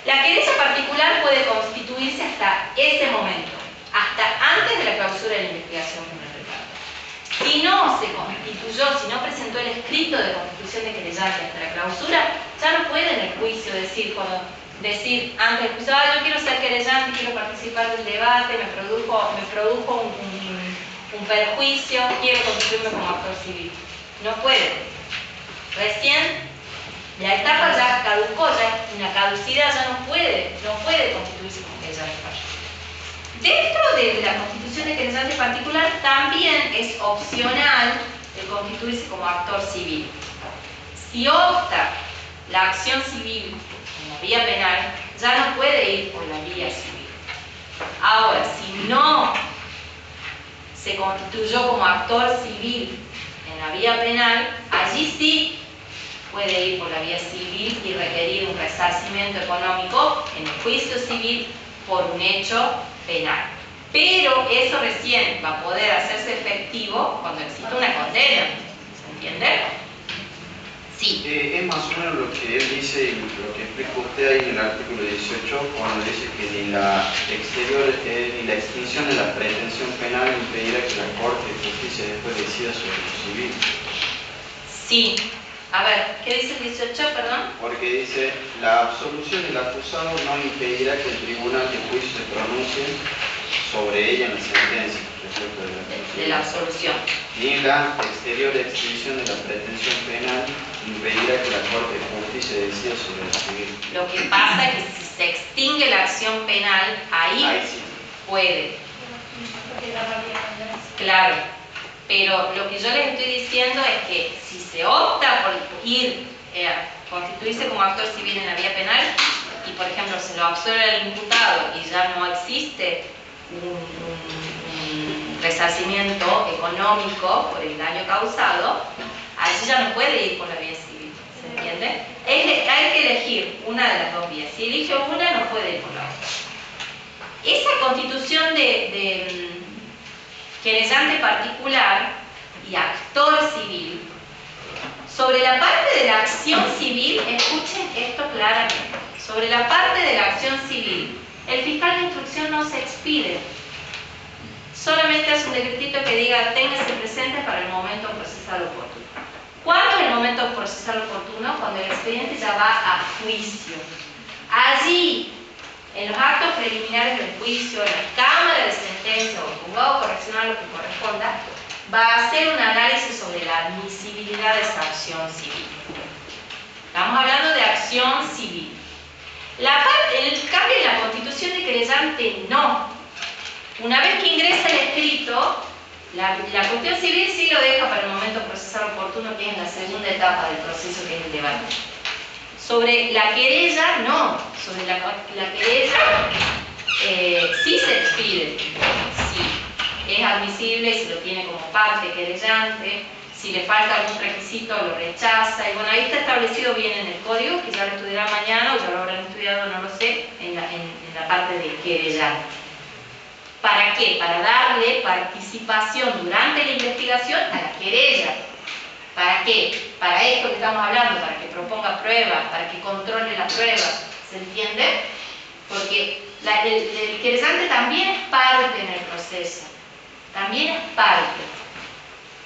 La querella particular puede constituirse hasta ese momento, hasta antes de la clausura de la investigación penal preparatoria. Si no se constituyó, si no presentó el escrito de constitución de querellante hasta la clausura, ya no puede en el juicio decir antes del juicio, yo quiero ser querellante, quiero participar del debate, me produjo un perjuicio, quiero constituirme como actor civil. No puede. Recién la etapa ya caducó, ya una caducidad, ya no puede constituirse como querellante particular. Dentro de la constitución de querellante particular también es opcional el constituirse como actor civil. Si opta la acción civil en la vía penal, ya no puede ir por la vía civil. Ahora, si no se constituyó como actor civil en la vía penal, allí sí puede ir por la vía civil y requerir un resarcimiento económico en el juicio civil por un hecho penal. Pero eso recién va a poder hacerse efectivo cuando exista una condena. ¿Se entiende? Sí. Es más o menos lo que él dice y lo que explica usted ahí en el artículo 18, cuando dice que ni la extinción de la pretensión penal impedirá que la Corte de Justicia después decida sobre lo civil. Sí. A ver, ¿qué dice el 18, perdón? Porque dice, la absolución del acusado no impedirá que el tribunal de juicio se pronuncie sobre ella en la sentencia respecto de la absolución. Ni la exterior extinción de la pretensión penal impedirá que la Corte de Justicia decida sobre lo civil. Lo que pasa es que si se extingue la acción penal, ahí sí puede. Claro. Pero lo que yo les estoy diciendo es que si se opta por ir a constituirse como actor civil en la vía penal y, por ejemplo, se lo absuelve al imputado y ya no existe un resarcimiento económico por el daño causado, allí ya no puede ir por la vía civil. ¿Se entiende? Hay que elegir una de las dos vías. Si elige una, no puede ir por la otra. Esa constitución de querellante particular y actor civil, sobre la parte de la acción civil, escuchen esto claramente, sobre la parte de la acción civil, el fiscal de instrucción no se expide, solamente hace un decretito que diga téngase presente para el momento procesal oportuno. ¿Cuándo es el momento procesal oportuno? Cuando el expediente ya va a juicio. Allí, en los actos preliminares del juicio, en la cámara de sentencia o el juzgado correccional, lo que corresponda, va a hacer un análisis sobre la admisibilidad de esa acción civil. Estamos hablando de acción civil. El cambio en la constitución de querellante no. Una vez que ingresa el escrito, la cuestión civil sí lo deja para el momento procesal oportuno, que es la segunda etapa del proceso, que es el debate. Sobre la querella, no. Sobre la querella sí se expide. Sí. Es admisible si lo tiene como parte querellante. Si le falta algún requisito, lo rechaza. Y bueno, ahí está establecido bien en el código, que ya lo estudiarán mañana, o ya lo habrán estudiado, no lo sé, en la parte de querellante. ¿Para qué? Para darle participación durante la investigación a la querella. ¿Para qué? Para esto que estamos hablando, para que proponga pruebas, para que controle las pruebas. ¿Se entiende? Porque el querellante también es parte en el proceso. También es parte.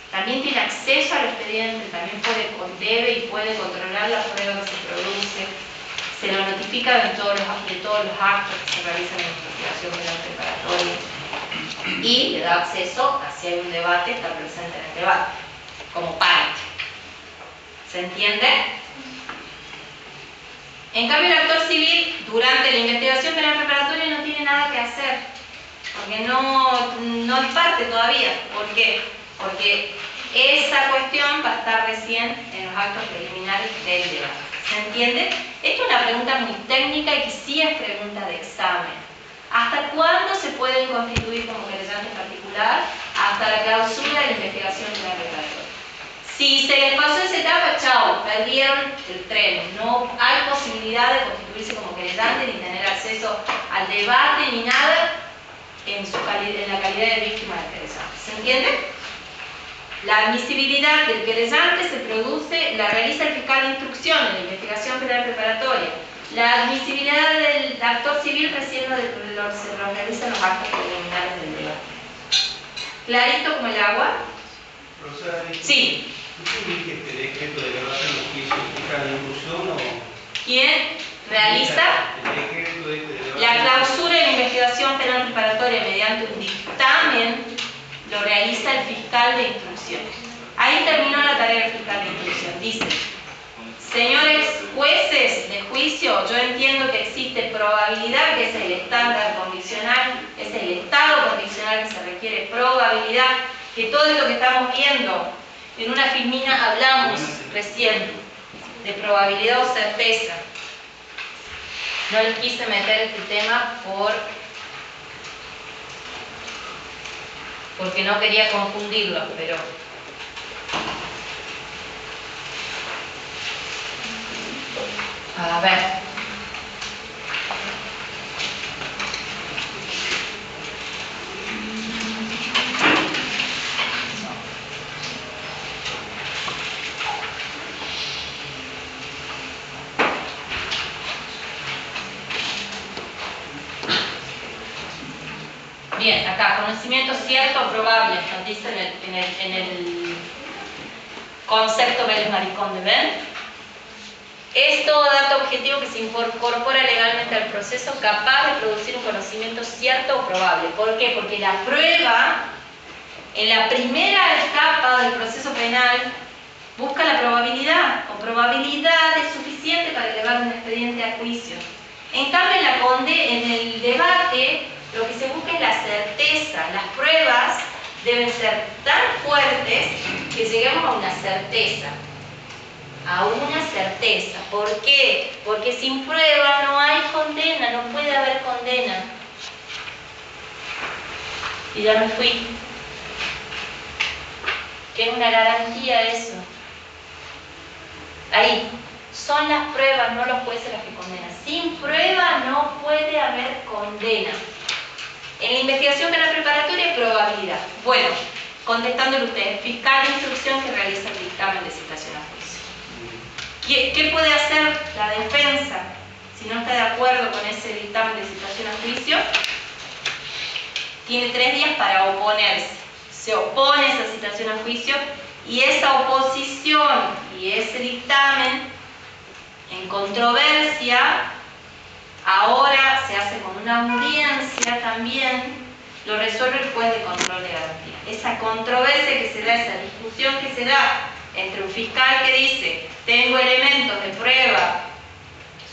También tiene acceso al expediente, también debe y puede controlar la prueba que se produce. Se lo notifica de todos los actos que se realizan en la investigación penal preparatoria. Y le da acceso a, si hay un debate, estar presente en el debate, como parte. ¿Se entiende? En cambio, el actor civil, durante la investigación penal preparatoria, no tiene nada que hacer, porque no es parte todavía. ¿Por qué? Porque esa cuestión va a estar recién en los actos preliminares del debate. ¿Se entiende? Esto es una pregunta muy técnica y que sí es pregunta de examen. ¿Hasta cuándo se pueden constituir como querellante particular? Hasta la clausura de la investigación penal preparatoria. Si se les pasó esa etapa, chao, perdieron el tren. No hay posibilidad de constituirse como querellante ni tener acceso al debate ni nada en la calidad de víctima del querellante. ¿Se entiende? La admisibilidad del querellante la realiza el fiscal de instrucción en la investigación penal preparatoria. La admisibilidad del actor civil recién se lo realizan los actos preliminares del debate. ¿Clarito como el agua? Profesora, Sí. ¿usted dice que el decreto de elevación de juicio fiscal de instrucción o...? ¿Quién realiza? El decreto de elevación... La clausura de la investigación penal preparatoria mediante un dictamen lo realiza el fiscal de instrucción. Ahí terminó la tarea del fiscal de instrucción. Dice: señores jueces de juicio, yo entiendo que existe probabilidad, que es el estándar condicional, es el estado condicional que se requiere, probabilidad, que todo esto que estamos viendo, en una filmina hablamos recién de probabilidad o certeza. No les quise meter este tema porque no quería confundirlos, pero... A ver. Bien, acá, conocimiento cierto o probable, nos dice en el concepto Vélez-Maricón de Venn. Es todo dato objetivo que se incorpora legalmente al proceso capaz de producir un conocimiento cierto o probable. ¿Por qué? Porque la prueba, en la primera etapa del proceso penal, busca la probabilidad. Con probabilidad es suficiente para elevar un expediente a juicio. En cambio, en el debate, lo que se busca es la certeza. Las pruebas deben ser tan fuertes que lleguemos a una certeza. A una certeza. ¿Por qué? Porque sin prueba no hay condena, no puede haber condena. Y ya me fui. Que es una garantía eso. Ahí. Son las pruebas, no los jueces las que condenan. Sin prueba no puede haber condena. En la investigación penal preparatoria, probabilidad. Bueno, contestándole ustedes, fiscal de instrucción que realiza el dictamen de citación a juicio. ¿Qué puede hacer la defensa si no está de acuerdo con ese dictamen de citación a juicio? Tiene 3 días para oponerse. Se opone a esa citación a juicio y esa oposición y ese dictamen en controversia ahora se hace con una audiencia también lo resuelve el juez de control de garantía. Esa controversia que se da, esa discusión que se da entre un fiscal que dice tengo elementos de prueba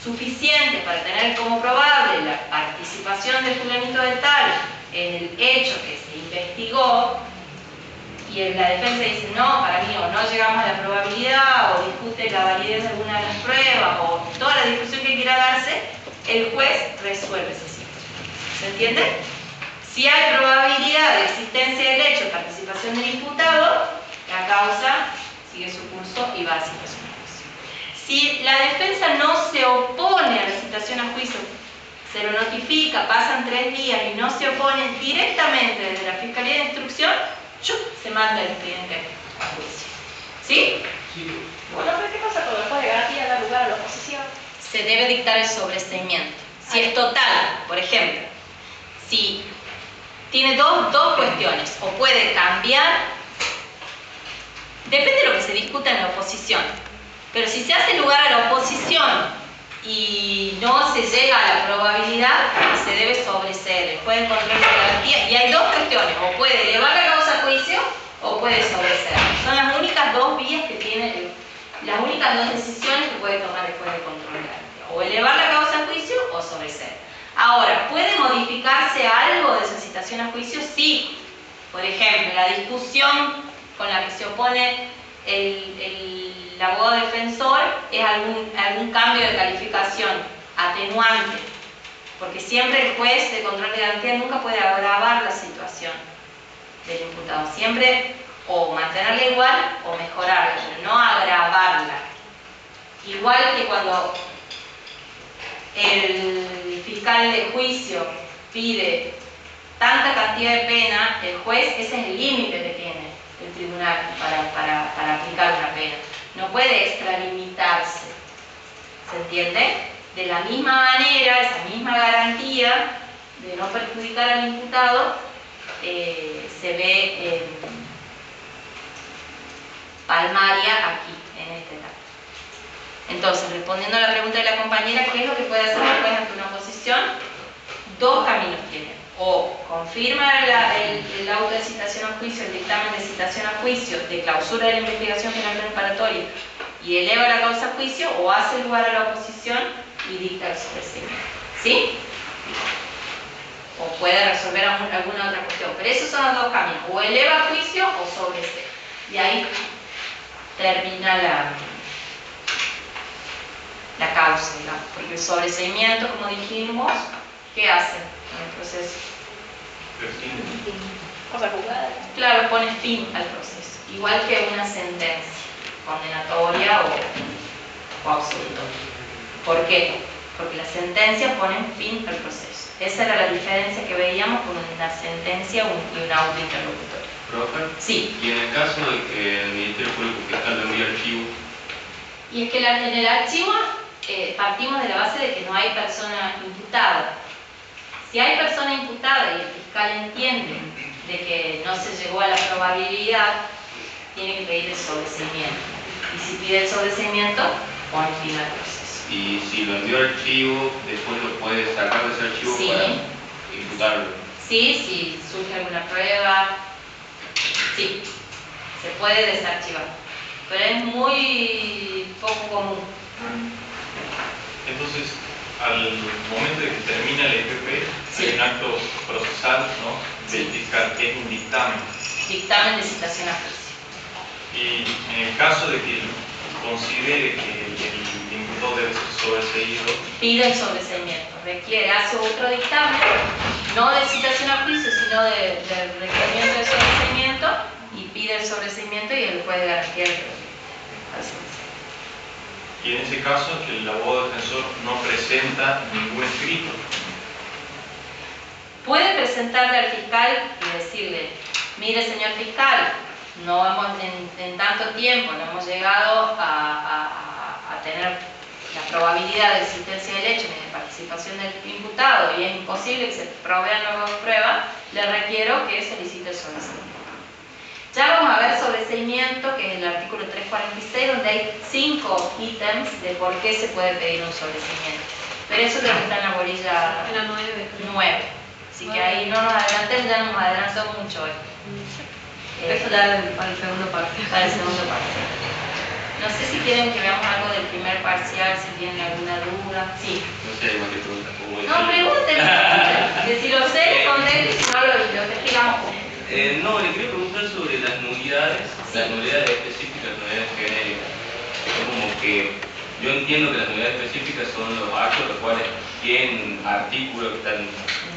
suficientes para tener como probable la participación de fulanito de tal en el hecho que se investigó, y la defensa dice no, para mí o no llegamos a la probabilidad o discute la validez de alguna de las pruebas o toda la discusión que quiera darse, el juez resuelve esa situación. ¿Se entiende? Si hay probabilidad de existencia del hecho de participación del imputado, la causa sigue su curso y va a citación a juicio. Si la defensa no se opone a la citación a juicio, se lo notifica, pasan 3 días y no se opone directamente desde la Fiscalía de Instrucción, se manda el expediente a juicio. ¿Sí? Sí. Bueno, pero ¿qué pasa cuando el juez de garantía da lugar a la oposición? Se debe dictar el sobreseimiento. Si es total, por ejemplo, si tiene dos cuestiones, o puede cambiar, depende de lo que se discuta en la oposición, pero si se hace lugar a la oposición y no se llega a la probabilidad, se debe sobreseer. El juez de control de garantía, y hay dos cuestiones, o puede elevar la causa a juicio o puede sobreseer. Son las únicas dos vías que tiene, las únicas dos decisiones que puede tomar el juez de control de garantía, o elevar la causa a juicio o sobreseer. Ahora, ¿puede modificarse algo de esa citación a juicio? Sí. Por ejemplo, la discusión con la que se opone el abogado defensor es algún cambio de calificación, atenuante, porque siempre el juez de control de garantía nunca puede agravar la situación del imputado, siempre o mantenerla igual o mejorarla, pero no agravarla. Igual que cuando el fiscal de juicio pide tanta cantidad de pena, el juez, ese es el límite que tiene el tribunal para aplicar una pena. No puede extralimitarse. ¿Se entiende? De la misma manera, esa misma garantía de no perjudicar al imputado se ve palmaria aquí, en este caso. Entonces, respondiendo a la pregunta de la compañera, ¿qué es lo que puede hacer el juez ante una oposición? Dos caminos tiene. O confirma el auto de citación a juicio, el dictamen de citación a juicio, de clausura de la investigación penal preparatoria y eleva la causa a juicio, o hace lugar a la oposición y dicta el sobreseimiento. ¿Sí? O puede resolver alguna otra cuestión. Pero esos son los dos caminos. O eleva a juicio o sobresee. Y ahí termina la causa, digamos. Porque el sobreseimiento, como dijimos, ¿qué hace en el proceso? Cosa juzgada. Claro, pone fin al proceso. Igual que una sentencia condenatoria o absolutoria. ¿Por qué? Porque las sentencias ponen fin al proceso. Esa era la diferencia que veíamos con una sentencia y un auto interlocutorio. ¿Profe? Sí. Y en el caso de que el Ministerio Público Fiscal le envíe archivo. Y es que en el archivo partimos de la base de que no hay persona imputada. Si hay persona imputada y el fiscal entiende de que no se llegó a la probabilidad, tiene que pedir el sobreseimiento. Y si pide el sobreseimiento, pone fin al proceso. Y si lo envió archivo, después lo puede sacar de ese archivo Sí. para imputarlo. Sí, si surge alguna prueba, sí, se puede desarchivar. Pero es muy poco común. Entonces, al momento de que termina el EPP, Sí. hay un acto procesal, ¿no? Del fiscal, que es un dictamen. Dictamen de citación a juicio. Y en el caso de que considere que el imputado debe ser sobreseído, Pide el sobreseimiento, hace otro dictamen, no de citación a juicio, sino de requerimiento de sobreseimiento, y pide el sobreseimiento y el juez de garantía el sobreseimiento. y en ese caso el abogado defensor no presenta ningún escrito. Puede presentarle al fiscal y decirle, mire señor fiscal, no hemos en tanto tiempo, no hemos llegado a tener la probabilidad de existencia del hecho ni de participación del imputado y es imposible que se provean nuevas pruebas, le requiero que solicite el sobreseimiento. Ya vamos a ver sobreseimiento, que es el artículo 346, donde hay 5 ítems de por qué se puede pedir un sobreseimiento. Pero eso creo que está en la bolilla En la 9. 9. Así que ahí no nos adelantemos, ya nos adelantó mucho hoy. Eso ya para el segundo parcial. Para el segundo parcial. No sé si quieren que veamos algo del primer parcial, si tienen alguna duda. Sí. No sé, más que preguntas. No, pregúntenme. Que si lo sé, contesto, y si no lo explicamos juntos. No, le quería preguntar sobre las nulidades específicas, las nulidades genéricas. Es como que yo entiendo que las nulidades específicas son los actos los cuales tienen artículos que están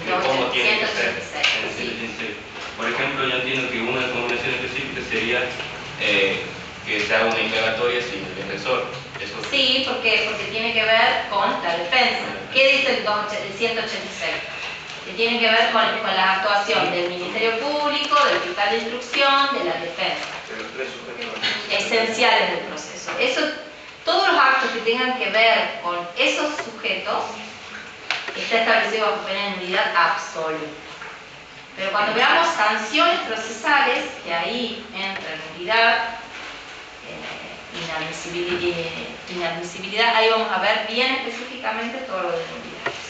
de cómo tienen que ser. En el 186. Por ejemplo, yo entiendo que una combinación específica sería que se haga una indagatoria sin el defensor. Eso. Sí, porque tiene que ver con la defensa. ¿Qué dice el 186? Que tiene que ver con la actuación del Ministerio Público, del fiscal de instrucción, de la defensa. Esenciales del proceso. Todos los actos que tengan que ver con esos sujetos está establecido bajo pena de nulidad absoluta. Pero cuando veamos sanciones procesales, que ahí entra nulidad, inadmisibilidad, ahí vamos a ver bien específicamente todo lo de nulidades.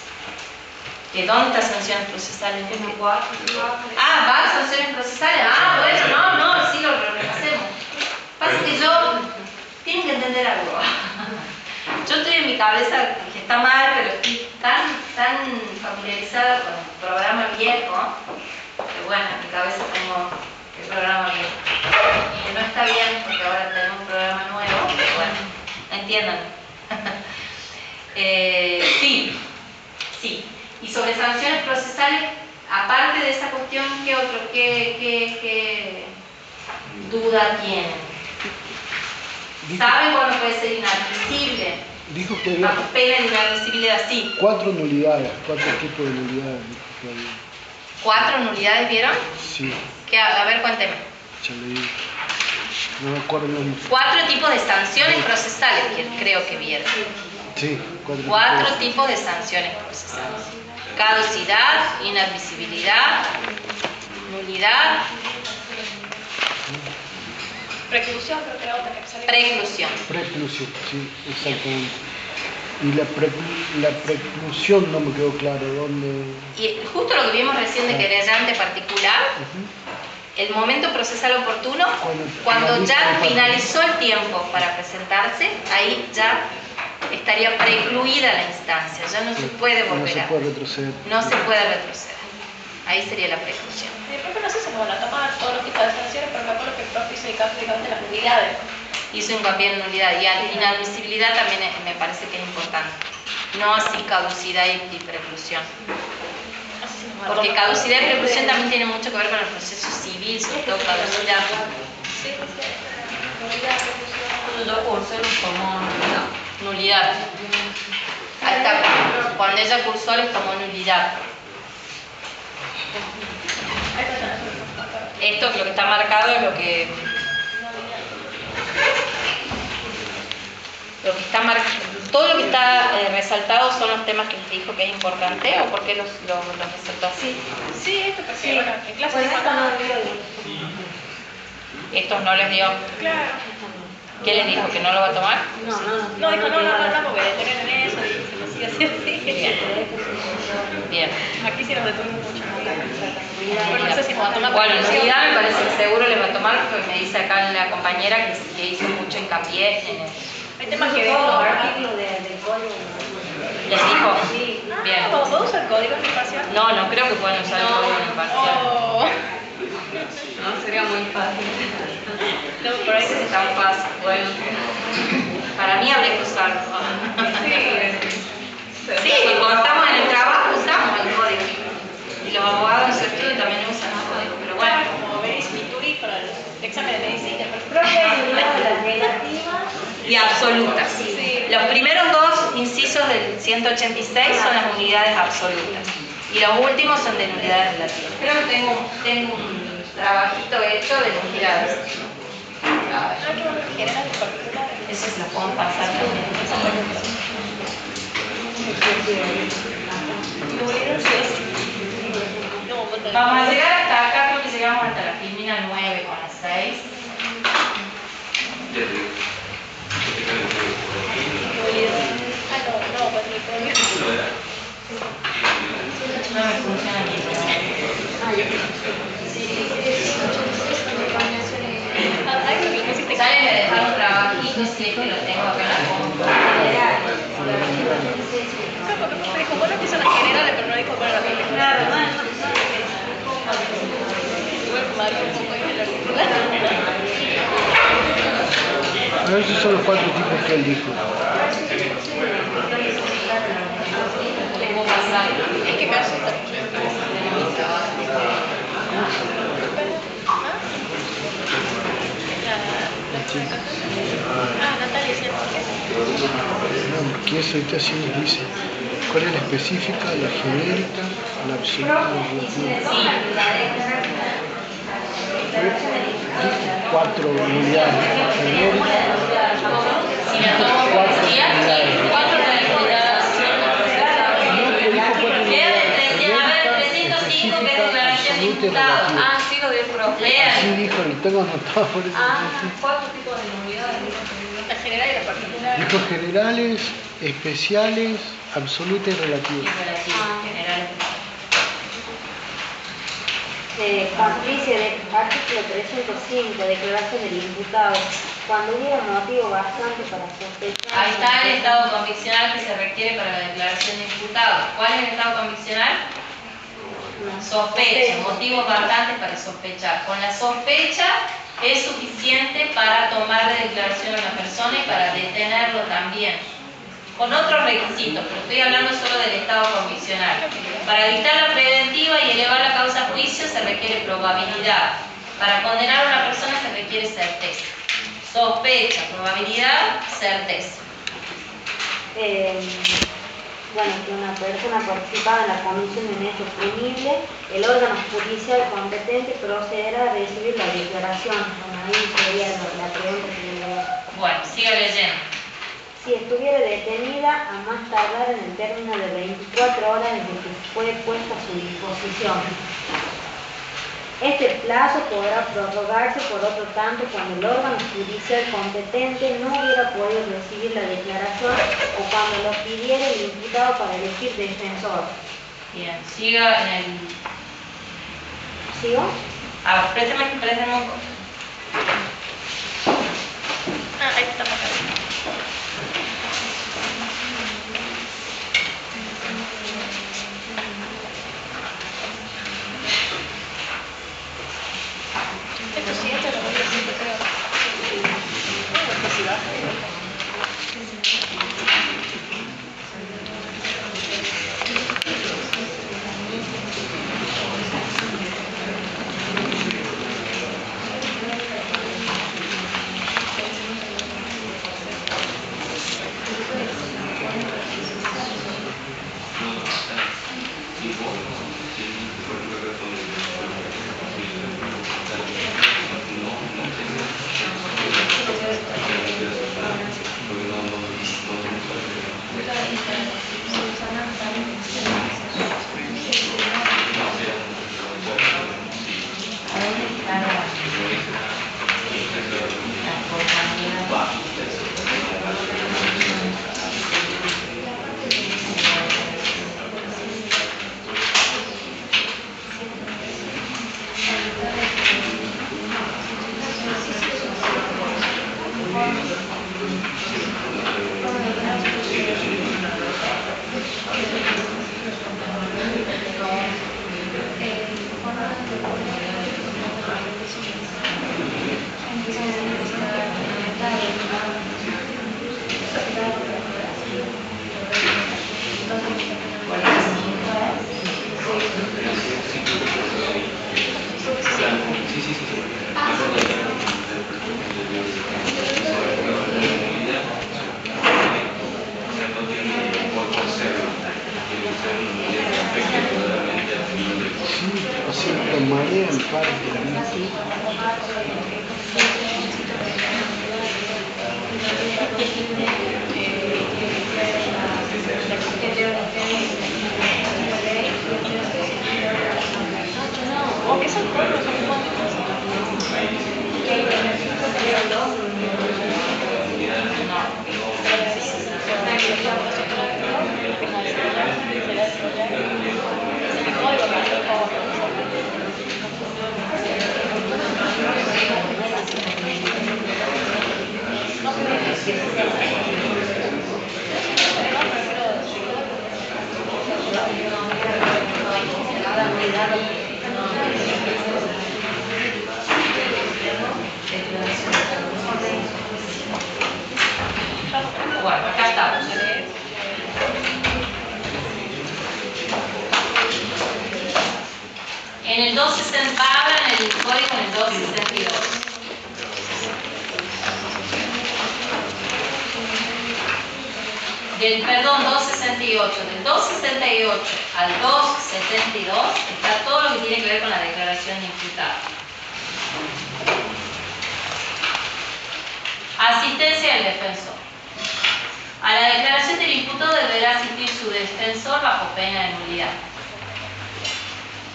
¿Dónde están sanciones procesales? ¿Va sanciones procesales? Bueno, no, sí lo repasemos. Pasa que tienen que entender algo. Yo estoy en mi cabeza, que está mal, pero estoy tan familiarizada con el programa viejo, que bueno, en mi cabeza tengo el programa viejo. Que no está bien, porque ahora tenemos un programa nuevo, pero bueno, entiendan. Sí. Y sobre sanciones procesales, aparte de esa cuestión, ¿qué duda tienen? ¿Saben cuándo puede ser inadmisible? Dijo que había Bajo pena de inadmisibilidad, sí. 4 nulidades, 4 tipos de nulidades. Dijo que había. 4 nulidades, ¿vieron? Sí, A ver, cuénteme. ya leí. No me acuerdo el nombre. 4 tipos de sanciones procesales, que creo que vieron. Sí, 4 tipos de sanciones procesales. Caducidad, inadmisibilidad, nulidad, Preclusión, creo que era otra que sale. preclusión. Preclusión, sí, exactamente. Y la preclusión no me quedó claro dónde. Y justo lo que vimos recién de querellante particular, el momento procesal oportuno, cuando ya finalizó el tiempo para presentarse, ahí ya estaría precluida la instancia, ya no se puede volver No se puede retroceder. No se puede retroceder. Ahí sería la preclusión. El profe no sé si nos van a tomar todos los tipos de sanciones, pero me acuerdo que el profe hizo prácticamente las nulidades. Hizo hincapié en nulidad y inadmisibilidad también me parece que es importante. No así caducidad y preclusión. No sé si nos van a Porque tomar. caducidad y preclusión también tiene mucho que ver con el proceso civil, sobre todo caducidad. Sí. Nulidad, preclusión. Yo cursé los tomó Nulidad. Ahí está. Cuando ella cursó les tomó nulidad. Ahí está. Esto, lo que está marcado, es lo que está marcado. Todo lo que está resaltado son los temas que les dijo que es importante, o por qué los resaltó así. Sí, esto porque, bueno, en clase Pues dijo esto no no. lo dio. Estos no les dio. Claro. ¿Qué les dijo? ¿Que no lo va a tomar? No, dijo no, porque detener en eso y se lo sigue así. Bien. Aquí sí nos detuvimos mucho. Bueno, no sé si nos va a tomar. Bueno, nulidad me parece que seguro les va a tomar, porque me dice acá la compañera que hizo mucho hincapié en el... Hay temas que Todos los ven. artículos del código. Les dijo. Sí. Bien. ¿Puedo usar el código en mi parcial? No creo que puedan usar el código en el parcial. Oh. No, sería muy fácil. No, por ahí Es tan fácil. Bueno, para mí habría que usarlo. Sí, y cuando estamos en el trabajo usamos el código. Y los abogados en su estudio también usan el código, pero bueno. como veis mi turi para el examen de medicina. Profe, las relativas. Y absolutas. Sí. Los primeros 2 incisos del 186 son las unidades absolutas. Y los últimos son de unidades relativas. Creo que tengo un trabajito hecho de unidades. A ver, No, que bueno, general y particular. eso se lo puedo pasar también. No, Vamos a llegar hasta acá, creo que llegamos hasta la filmina 9 con la 6. Ya te digo. no, pues mi problema. Lo verás. No me funciona ni ¿Sabes de dejar un trabajito si es que lo tengo acá en la computadora? Dijo, bueno, que son las generales, pero no dijo cuál era la película. Claro, Igual como algo un poco en la película. A ver, esos son los 4 tipos que él dijo. Es que me asusta. Natalia, ¿sí? No, porque eso ahorita sí nos dice cuál es la específica, la genérica, la absoluta, la relativa. 4 unidades genéricas, Si la tomo por 4 día, unidades. 4 de la No, que dijo 4 unidades a ver, genérica, 305 que es específica, declaración de absoluta y imputado. relativa. Sí, lo dio profe. Lean. Así dijo, lo tengo anotado por eso. 4 tipos de unidades. La general y la particular. Dijo generales, especiales, absoluta y relativa. General. Complice de artículo 305, declaración del imputado. Cuando hubiera motivo bastante para sospechar. Ahí está el estado conviccional que se requiere para la declaración de imputado. ¿Cuál es el estado conviccional? Sospecha, motivos bastantes para sospechar. Con la sospecha es suficiente para tomar de declaración a una persona y para detenerlo también. Con otros requisitos, pero estoy hablando solo del estado conviccional. Para evitar la preventiva y elevar la causa a juicio se requiere probabilidad. Para condenar a una persona se requiere certeza. Sospecha, probabilidad, certeza. Bueno, que una persona participaba en la comisión de un hecho punible, el órgano judicial competente procederá a recibir la declaración. Bueno, ahí sería la pregunta que le voy a hacer. Bueno, siga leyendo. Si estuviera detenida a más tardar en el término de 24 horas desde que fue puesta a su disposición. Este plazo podrá prorrogarse por otro tanto cuando el órgano judicial competente no hubiera podido recibir la declaración o cuando lo pidiera el imputado para elegir defensor. Bien, siga en el... ¿Sigo? Préstame un poco. Ahí estamos acá. Esto sí, esto lo voy a decir, creo. Esto sí va. Tomaría en parte, ¿O qué son cosas? Bueno, acá estamos. En el 260, abran el código en el 262. Perdón, 268. Del 268 al 272 está todo lo que tiene que ver con la declaración de imputado. Asistencia del defensor. A la declaración del imputado deberá asistir su defensor bajo pena de nulidad.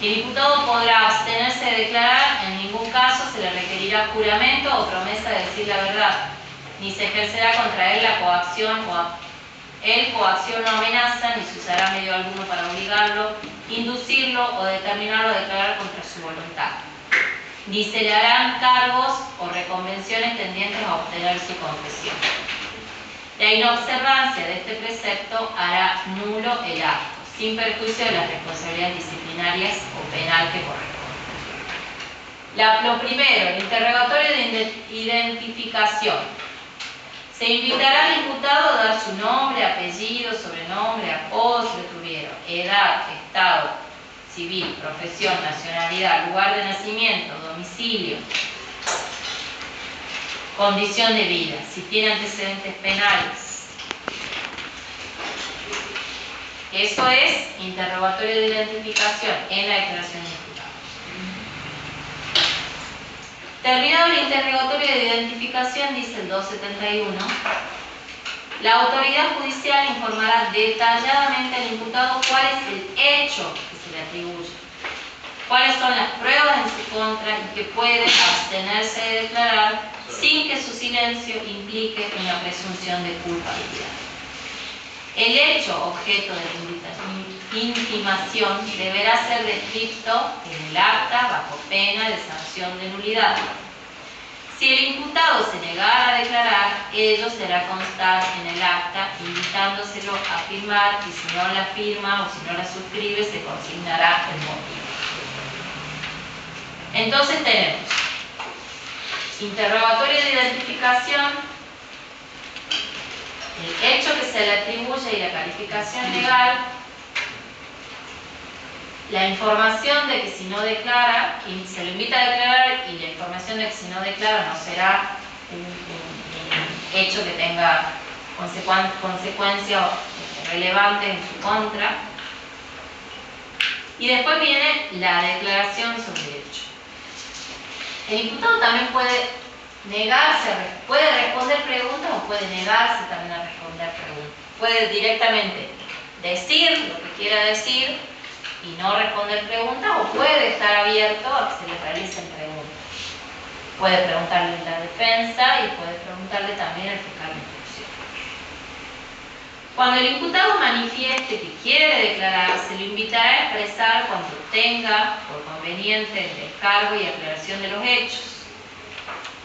El imputado podrá abstenerse de declarar, en ningún caso se le requerirá juramento o promesa de decir la verdad, ni se ejercerá contra él la coacción o amenaza, ni se usará medio alguno para obligarlo, inducirlo o determinarlo a declarar contra su voluntad. Ni se le harán cargos o reconvenciones tendientes a obtener su confesión. La inobservancia de este precepto hará nulo el acto, sin perjuicio de las responsabilidades disciplinarias o penal que corresponden. Lo primero, el interrogatorio de identificación. Se invitará al imputado a dar su nombre, apellido, sobrenombre, apodo, si lo tuvieron, edad, estado civil, profesión, nacionalidad, lugar de nacimiento, domicilio, condición de vida, si tiene antecedentes penales. Eso es interrogatorio de identificación en la declaración de imputado. Terminado el interrogatorio de identificación, dice el 271, la autoridad judicial informará detalladamente al imputado cuál es el hecho que se le atribuye, cuáles son las pruebas en su contra y que puede abstenerse de declarar sin que su silencio implique una presunción de culpabilidad. El hecho objeto de la intimación deberá ser descrito en el acta bajo pena de sanción de nulidad. Si el imputado se negara a declarar, ello será constar en el acta, invitándoselo a firmar, y si no la firma o si no la suscribe, se consignará el motivo. Entonces tenemos interrogatorio de identificación, el hecho que se le atribuye y la calificación legal, la información de que si no declara, y se lo invita a declarar, y la información de que si no declara no será un hecho que tenga consecuencia relevante en su contra. Y después viene la declaración sobre el hecho. El imputado también puede negarse, puede responder preguntas o puede negarse también a responder preguntas. Puede directamente decir lo que quiera decir y no responder preguntas, o puede estar abierto a que se le realicen preguntas. Puede preguntarle la defensa y puede preguntarle también al fiscal de instrucción. Cuando el imputado manifieste que quiere declarar, se le invitará a expresar cuando tenga por conveniente el descargo y aclaración de los hechos,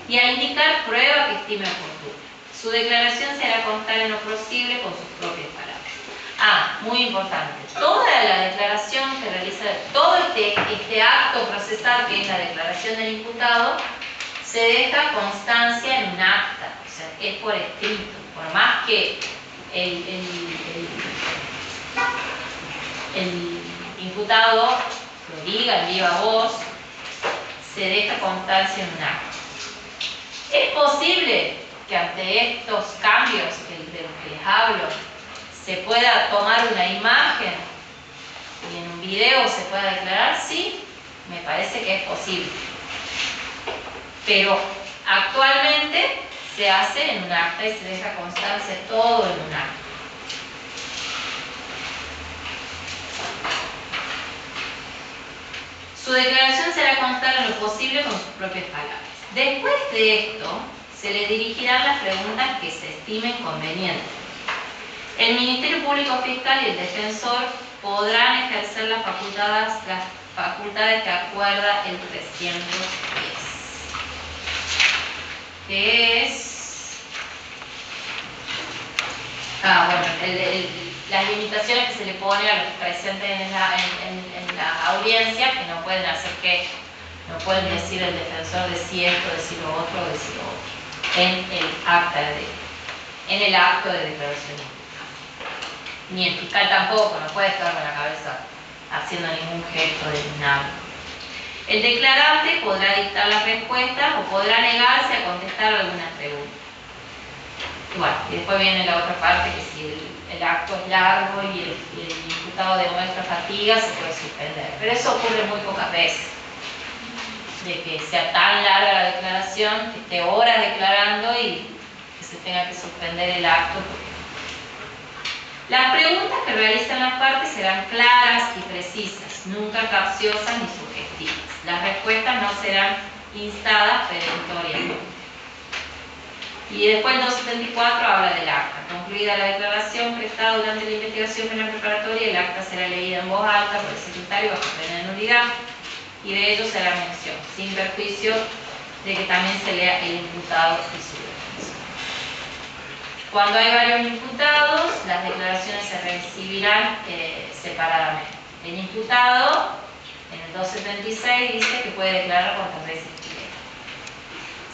y a indicar prueba que estime oportuna. Su declaración se hará constar en lo posible con sus propias palabras. Muy importante, toda la declaración que realiza, todo este acto procesal que es la declaración del imputado, se deja constancia en un acta, o sea, es por escrito, por más que el imputado lo diga en viva voz, se deja constancia en un acta. ¿Es posible que ante estos cambios de los que les hablo se pueda tomar una imagen y en un video se pueda declarar? Sí, me parece que es posible. Pero actualmente se hace en un acta y se deja constancia todo en un acta. Su declaración será constar en lo posible con sus propias palabras. Después de esto, se le dirigirán las preguntas que se estimen convenientes. El Ministerio Público Fiscal y el defensor podrán ejercer las facultades que acuerda el 310, que es Las limitaciones que se le pone a los presentes en la audiencia, que no pueden hacer queja, no pueden decir el defensor decir esto, decir lo otro, decir lo otro, en el acto de declaración. Ni el fiscal tampoco, no puede estar con la cabeza haciendo ningún gesto de nada. El declarante podrá dictar las respuestas o podrá negarse a contestar algunas preguntas. Bueno, y después viene la otra parte, que si el acto es largo y el imputado demuestra fatiga, se puede suspender. Pero eso ocurre muy pocas veces, de que sea tan larga la declaración, que esté horas declarando y que se tenga que suspender el acto. Las preguntas que realizan las partes serán claras y precisas, nunca capciosas ni sugestivas. Las respuestas no serán instadas perentoriamente. Y después el 274 habla del acta. Concluida la declaración prestada durante la investigación penal preparatoria, el acta será leída en voz alta por el secretario bajo pena de nulidad, y de ello será mención, sin perjuicio de que también se lea el imputado y su defensa. Cuando hay varios imputados, las declaraciones se recibirán separadamente. El imputado, en el 276, dice que puede declarar cuantas veces quiera,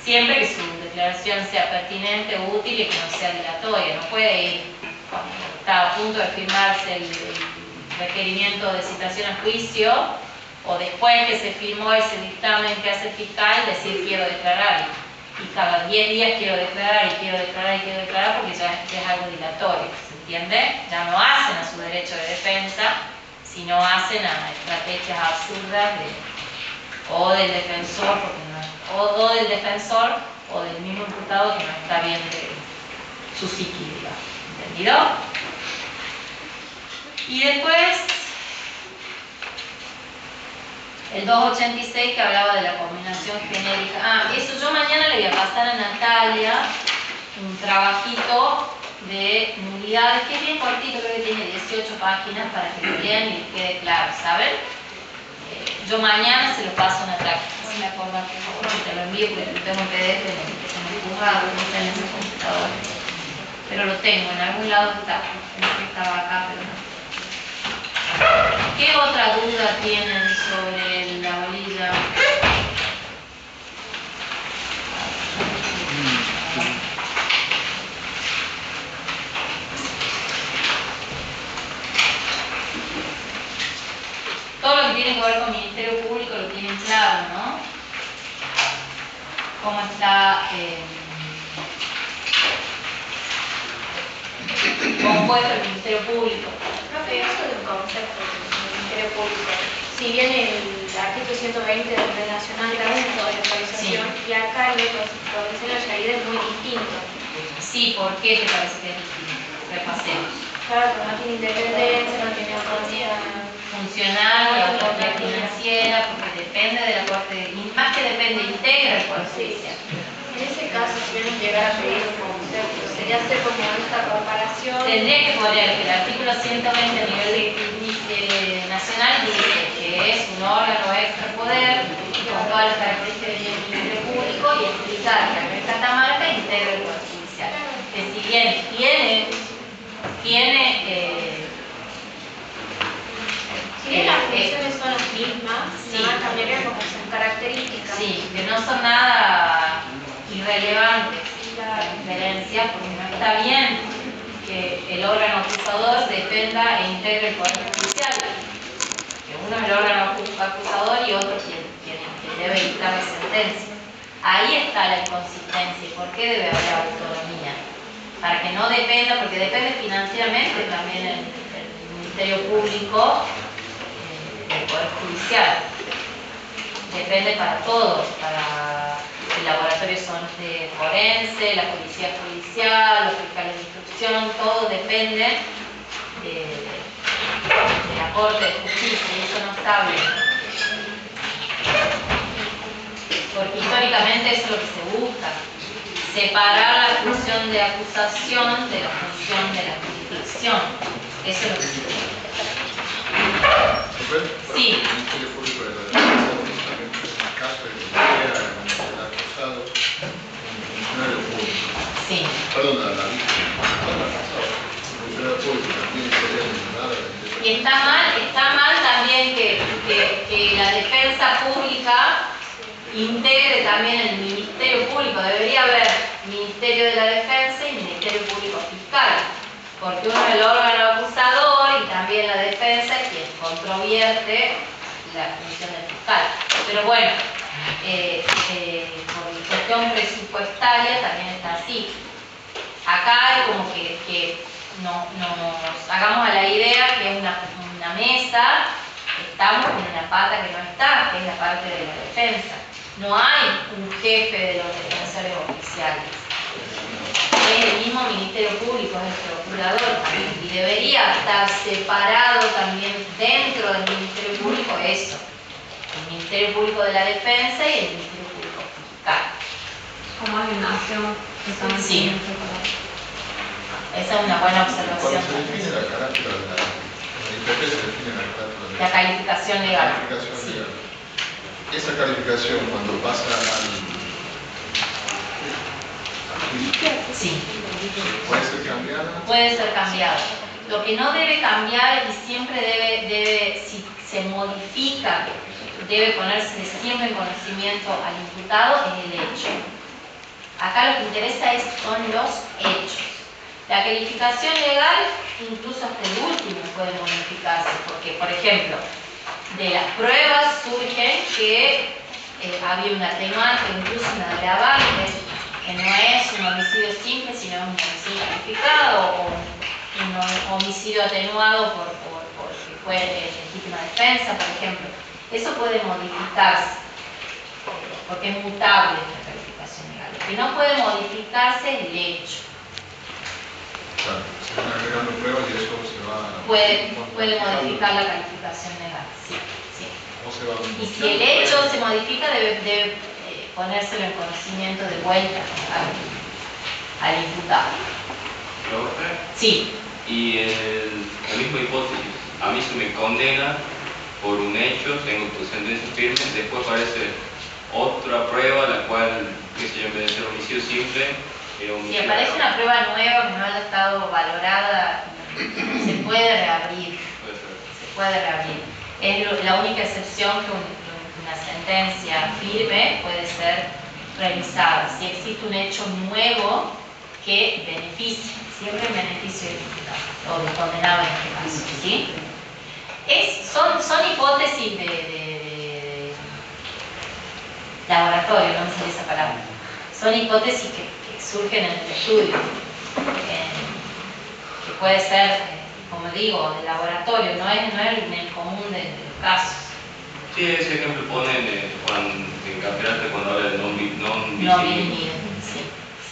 siempre que su declaración sea pertinente, útil y que no sea dilatoria. No puede ir cuando está a punto de firmarse el requerimiento de citación a juicio, o después que se firmó ese dictamen que hace el fiscal, decir quiero declarar, y cada 10 días quiero declarar y quiero declarar y quiero declarar, porque ya es algo dilatorio, ¿se entiende? Ya no hacen a su derecho de defensa, sino hacen a estrategias absurdas o del defensor, o del defensor o del mismo imputado que no está bien de su psiquilidad. ¿Entendido? Y después el 286, que hablaba de la combinación genérica. Eso yo mañana le voy a pasar a Natalia un trabajito de nulidades, que es bien cortito, creo que tiene 18 páginas para que lo lean y les quede claro, ¿saben? Yo mañana se lo paso a Natalia. No me acuerdo, por favor, si te lo envío, porque lo tengo en PDF en el juzgado, no está en ese computador. Pero lo tengo, en algún lado está. Pensé que estaba acá, pero no. ¿Qué otra duda tienen sobre la bolilla? Todo lo que tiene que ver con Ministerio Público lo tienen claro, ¿no? Cómo está compuesto el Ministerio Público. Profe, eso de un concepto del Ministerio Público. Si bien el artículo 120 de la Ley Nacional da una autorización, y acá el otro provincial en realidad es muy distinto. Sí, ¿por qué te parece que es distinto? Repasemos. Claro, no tiene independencia, no tiene autonomía Funcional y autonomía financiera, porque depende de la Corte, y más que depende, integra el Poder Judicial. En ese caso, si bien llegar a pedir un concepto, sería hacer como esta comparación. Tendría que poner que el artículo 120 a nivel de nacional dice que es un órgano extrapoder con todas las características del Ministerio Público, y explicar que acá en Catamarca integra el Poder Judicial. Que si bien las funciones son las mismas, sí, nada más cambiaría como sus características. Sí, que no son nada irrelevantes las diferencias, porque no está bien que el órgano acusador defenda e integre el Poder Judicial. Que uno es el órgano acusador y otro quien debe dictar la sentencia. Ahí está la inconsistencia. ¿Y por qué debe haber autonomía? Para que no dependa, porque depende financieramente también el Ministerio Público del Poder Judicial. Depende para todos, para el laboratorio forense, la policía judicial, los fiscales de instrucción, todo depende de la Corte de Justicia, y eso no está bien. Porque históricamente eso es lo que se busca, separar la función de acusación de la función de la jurisdicción. Eso es lo que se busca. Sí. El Ministerio Público de la Defensa, en el caso de que sea el acusado, un funcionario público. Sí. Perdón, la víctima. Ministerio Público también sería mencionada. Y está mal también que la defensa pública integre también el Ministerio Público. Debería haber Ministerio de la Defensa y Ministerio Público Fiscal, porque uno es el órgano acusador y también la defensa es quien controvierte la función del fiscal. Pero bueno, por cuestión presupuestaria también está así. Acá hay como que nos hagamos a la idea que es una mesa, estamos en una pata que no está, que es la parte de la defensa. No hay un jefe de los defensores oficiales. Es el mismo Ministerio Público, es el procurador, y debería estar separado también dentro del Ministerio Público eso. El Ministerio Público de la Defensa y el Ministerio Público Fiscal. Como asignación que están Sí. Esa es una buena observación. Cuando se define la carátula de la IPP, se define la carátula de La calificación legal. calificación legal. Esa calificación cuando pasa al juicio, Sí. ¿puede ser cambiada? Puede ser cambiado. Lo que no debe cambiar y siempre debe, si se modifica, debe ponerse siempre en conocimiento al imputado es el hecho. Acá lo que interesa son los hechos. La calificación legal incluso hasta el último puede modificarse, porque por ejemplo, de las pruebas surge que había un atenuante, incluso un agravante, que no es un homicidio simple, sino un homicidio calificado o un homicidio atenuado porque fue legítima defensa, por ejemplo. Eso puede modificarse, porque es mutable la calificación legal. Lo que no puede modificarse es el hecho. Claro, se van agregando pruebas y eso se va... Puede modificar la calificación legal, sí. ¿Cómo se va Y si el hecho se modifica, debe ponérselo en conocimiento de vuelta al imputado. ¿Profe? Sí. Y en la misma hipótesis, a mí se me condena por un hecho, tengo tu sentencia firme, después aparece otra prueba, la cual, qué sé yo, en vez de ser homicidio simple, era Si homicidio. aparece una prueba nueva que no haya estado valorada, se puede reabrir. Puede ser. Se puede reabrir. Es la única excepción que una sentencia firme puede ser revisada. Si existe un hecho nuevo que beneficie, siempre en beneficio del imputado, o del condenado en este caso, ¿sí? Son hipótesis de laboratorio, no me sale esa palabra. Son hipótesis que surgen en el estudio, que puede ser, como digo, de laboratorio, no es en el común de los casos. Sí, ese ejemplo ponen en Camperato cuando habla de No non-visibilidad. bien,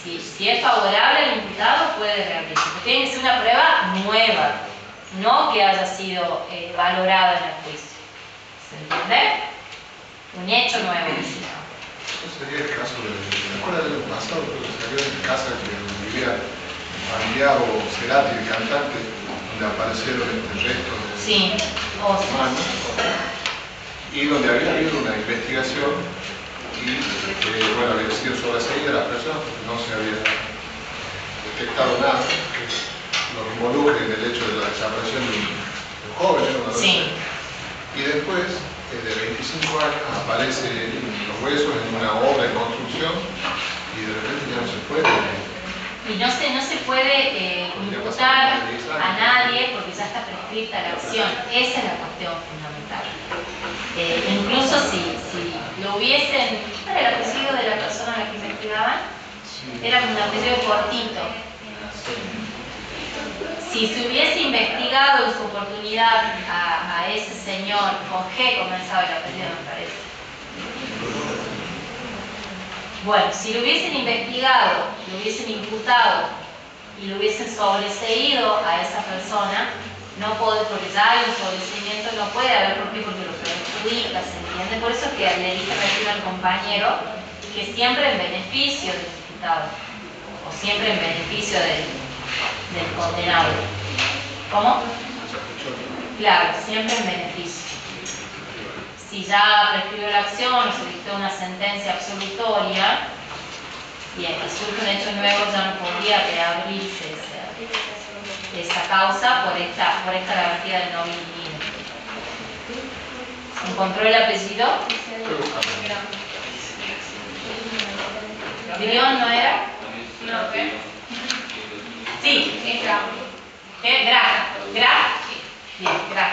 sí. Si es favorable al imputado, puede reabrirse. Pero tiene que ser una prueba nueva, no que haya sido valorada en el juicio. ¿Se entiende? Un hecho nuevo. Eso sería el caso de... ¿Se acuerdan del año pasado? Creo que salió en casa que vivía Mariano Cerati, el cantante, donde aparecieron el resto de Sí, humanos, y donde había habido una investigación y bueno, había sido sobreseída las personas porque no se había detectado nada que los involucre en el hecho de la desaparición de un joven, ¿no? Una sí. Y después, de 25 años, aparecen los huesos en una obra en construcción y de repente ya no se puede. Y no se puede imputar a nadie porque ya está prescrita la acción. Esa es la cuestión fundamental. Incluso si lo hubiesen... ¿Cuál era el apellido de la persona a la que investigaban? Era un apellido cortito. Si se hubiese investigado en su oportunidad a ese señor, con G comenzaba el apellido, me parece. Bueno, si lo hubiesen investigado, lo hubiesen imputado y lo hubiesen sobreseído a esa persona, no puede, porque ya hay un sobreseimiento, no puede haber por qué, porque lo perjudica, ¿se entiende? Por eso es que le dije recién al compañero que siempre en beneficio del imputado, o siempre en beneficio del condenado. ¿Cómo? Claro, siempre en beneficio. Si ya prescribió la acción o se dictó una sentencia absolutoria y surge un hecho nuevo, ya no podría reabrirse esa causa por esta garantía de no inquilino. ¿Encontró el apellido? ¿Grión no era? No, ¿qué? Sí. Es Graf. ¿Qué? Graf. ¿Graf? Bien, Graf.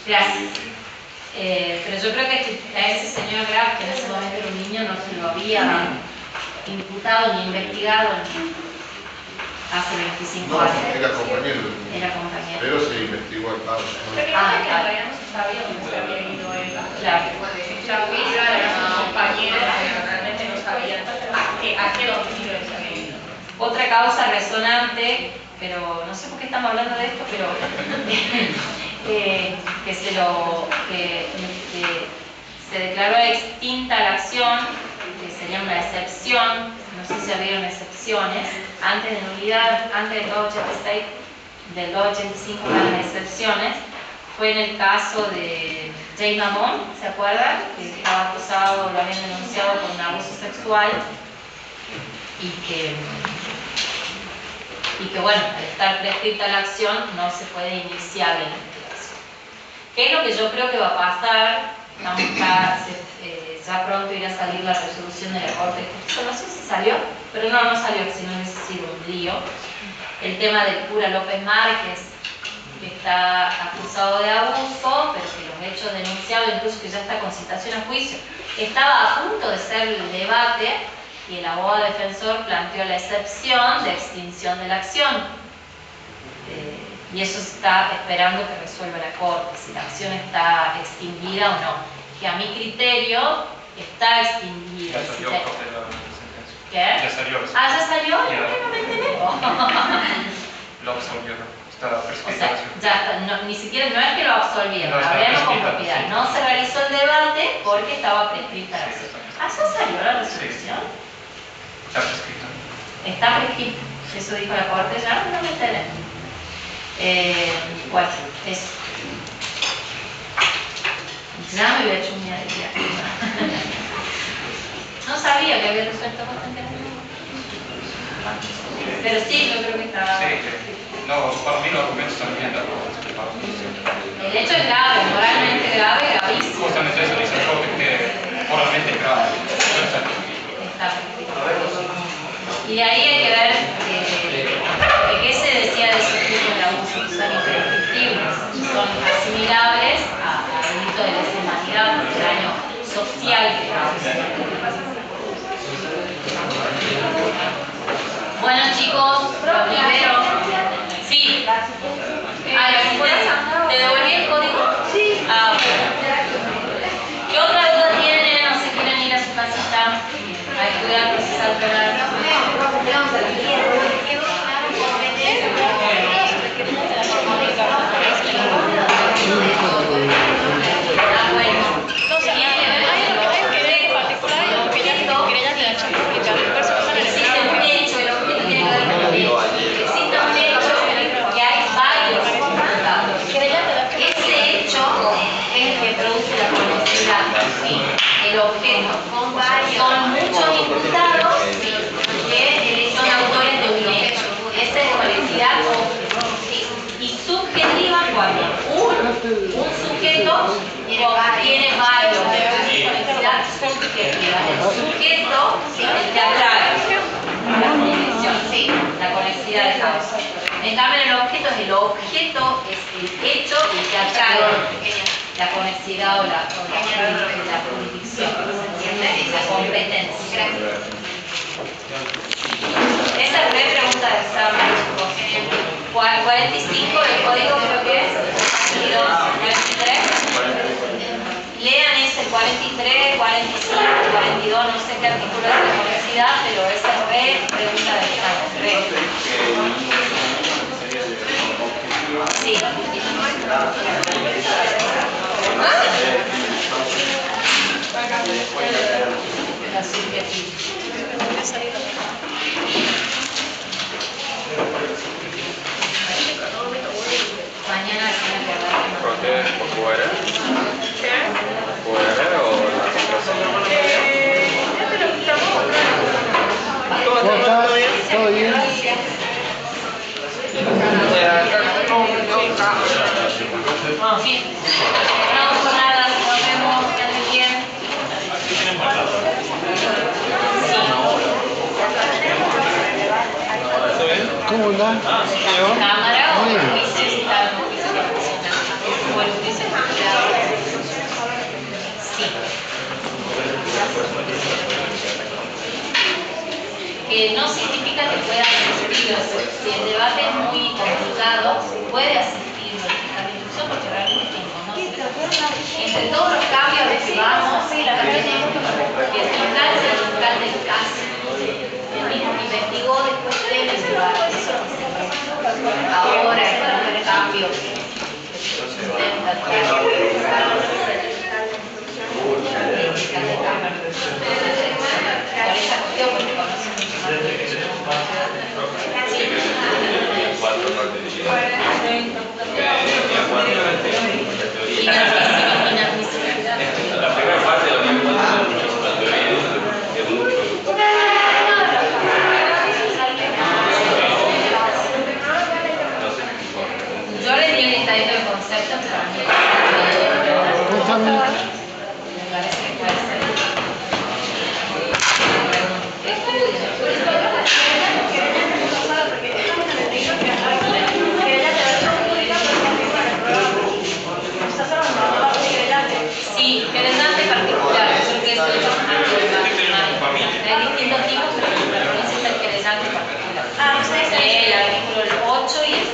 Gracias. Pero yo creo que a ese señor Graf, que en ese momento era un niño, no se lo había imputado ni investigado hace 25 No, años. era compañero. Era compañero. Pero se investigó el padre. Lo que pasa es que en realidad no se sabía dónde se había ido él. Claro. Ya Luisa era una compañera, pero realmente no sabía a qué domicilio se había ido. Otra causa resonante, pero no sé por qué estamos hablando de esto, pero que se declaró extinta la acción, que sería una excepción, no sé si habían excepciones, antes de nulidad, antes del 286, del 285 eran excepciones, fue en el caso de Jay Mamón, ¿se acuerdan? Que estaba acusado, lo habían denunciado por un abuso sexual y que bueno, al estar prescrita la acción no se puede iniciar la investigación. ¿Qué es lo que yo creo que va a pasar? Ya pronto irá a salir la resolución de la Corte de Justicia, no sé si salió, pero no salió, si no hubiese sido un lío. El tema del cura López Márquez, que está acusado de abuso, pero que los hechos denunciados, incluso que ya está con citación a juicio, estaba a punto de ser el debate y el abogado defensor planteó la excepción de extinción de la acción. Y eso se está esperando que resuelva la Corte, si la acción está extinguida o no. Que a mi criterio está extinguida. Ya salió parte de la sentencia. ¿Qué? Ya salió. Ah, ¿ya salió? Ya. No me enteré. Lo absolvieron. Está O prescrita. sea, ya está, ni siquiera, no es que lo absolvieron, No, está hablemos con prescrita, propiedad. sí. No se realizó el debate porque estaba prescrita la acción. ¿Ah, ya salió la resolución? Está prescrita. Está prescrita. Eso dijo la Corte, ya no me enteré. Bueno, eso. Ya me hubiera hecho un día de viaje. No sabía que había resuelto constantemente. Pero sí, yo creo que estaba. Sí. No, para mí los argumentos también la El hecho es grave, moralmente grave, gravísimo. Justamente eso dice el Corte, que moralmente es grave. No está prescrito. Está prescrito. Y de ahí hay que ver qué se decía de esos tipos de abusos, que son imprescriptibles, son asimilables a delito de lesa humanidad, por el daño social que causa. Bueno chicos, los libero. Sí. ¿Te devolví el código? Sí. Ah, bueno. ¿Qué otra duda tienen o se quieren ir a su casita a estudiar, procesar penal? Ah, bueno. Hay un querella particular y un querella de la acción pública. Existe un hecho, el objeto tiene que ver con el hecho. Existe un hecho que hay varios imputados. Ese hecho es el que produce la conexidad. El objeto. Son muchos imputados que son autores de un hecho. Esa es conexidad y subjetiva cuando un sujeto tiene varios. Conexidad subjetiva. El sujeto es el que atrae la conexidad, ¿sí? La conexidad de causa. En cambio, el objeto es el hecho y que atrae la conexidad o la jurisdicción, ¿se entiende? La competencia. Esa es la pregunta de examen, chicos. 45 del código creo que es, 43. Lean ese 43, 45, 42, no sé qué artículo es de conexidad, pero esa es pregunta de examen. Sí. La subjetiva. Mañana se me acordará. ¿Por qué? ¿Por QR? ¿QR o la ¿Cómo estás? ¿Todo bien? onda? Cámara o Bien. juicios, está en un juicio constitucional. O el juicio popular. Sí. Que no significa que pueda asistir, o sea, si el debate es muy complicado, puede asistir al fiscal de instrucción porque realmente quien conoce. Entre todos los cambios a los que vamos, también es que el fiscal es el fiscal del caso. El mismo que investigó después del debate. Ahora está en el cambio. Intenta por esa cuestión, porque conoce mucho más de eso. La primera parte de la Yo le di el listadito de conceptos, pero a mí Cuéntame. me parece que puede ser. Sí, querellante particular, yo creo que eso es lo más hay distintos tipos, pero el provincia es el querellante particular. El artículo 8 y el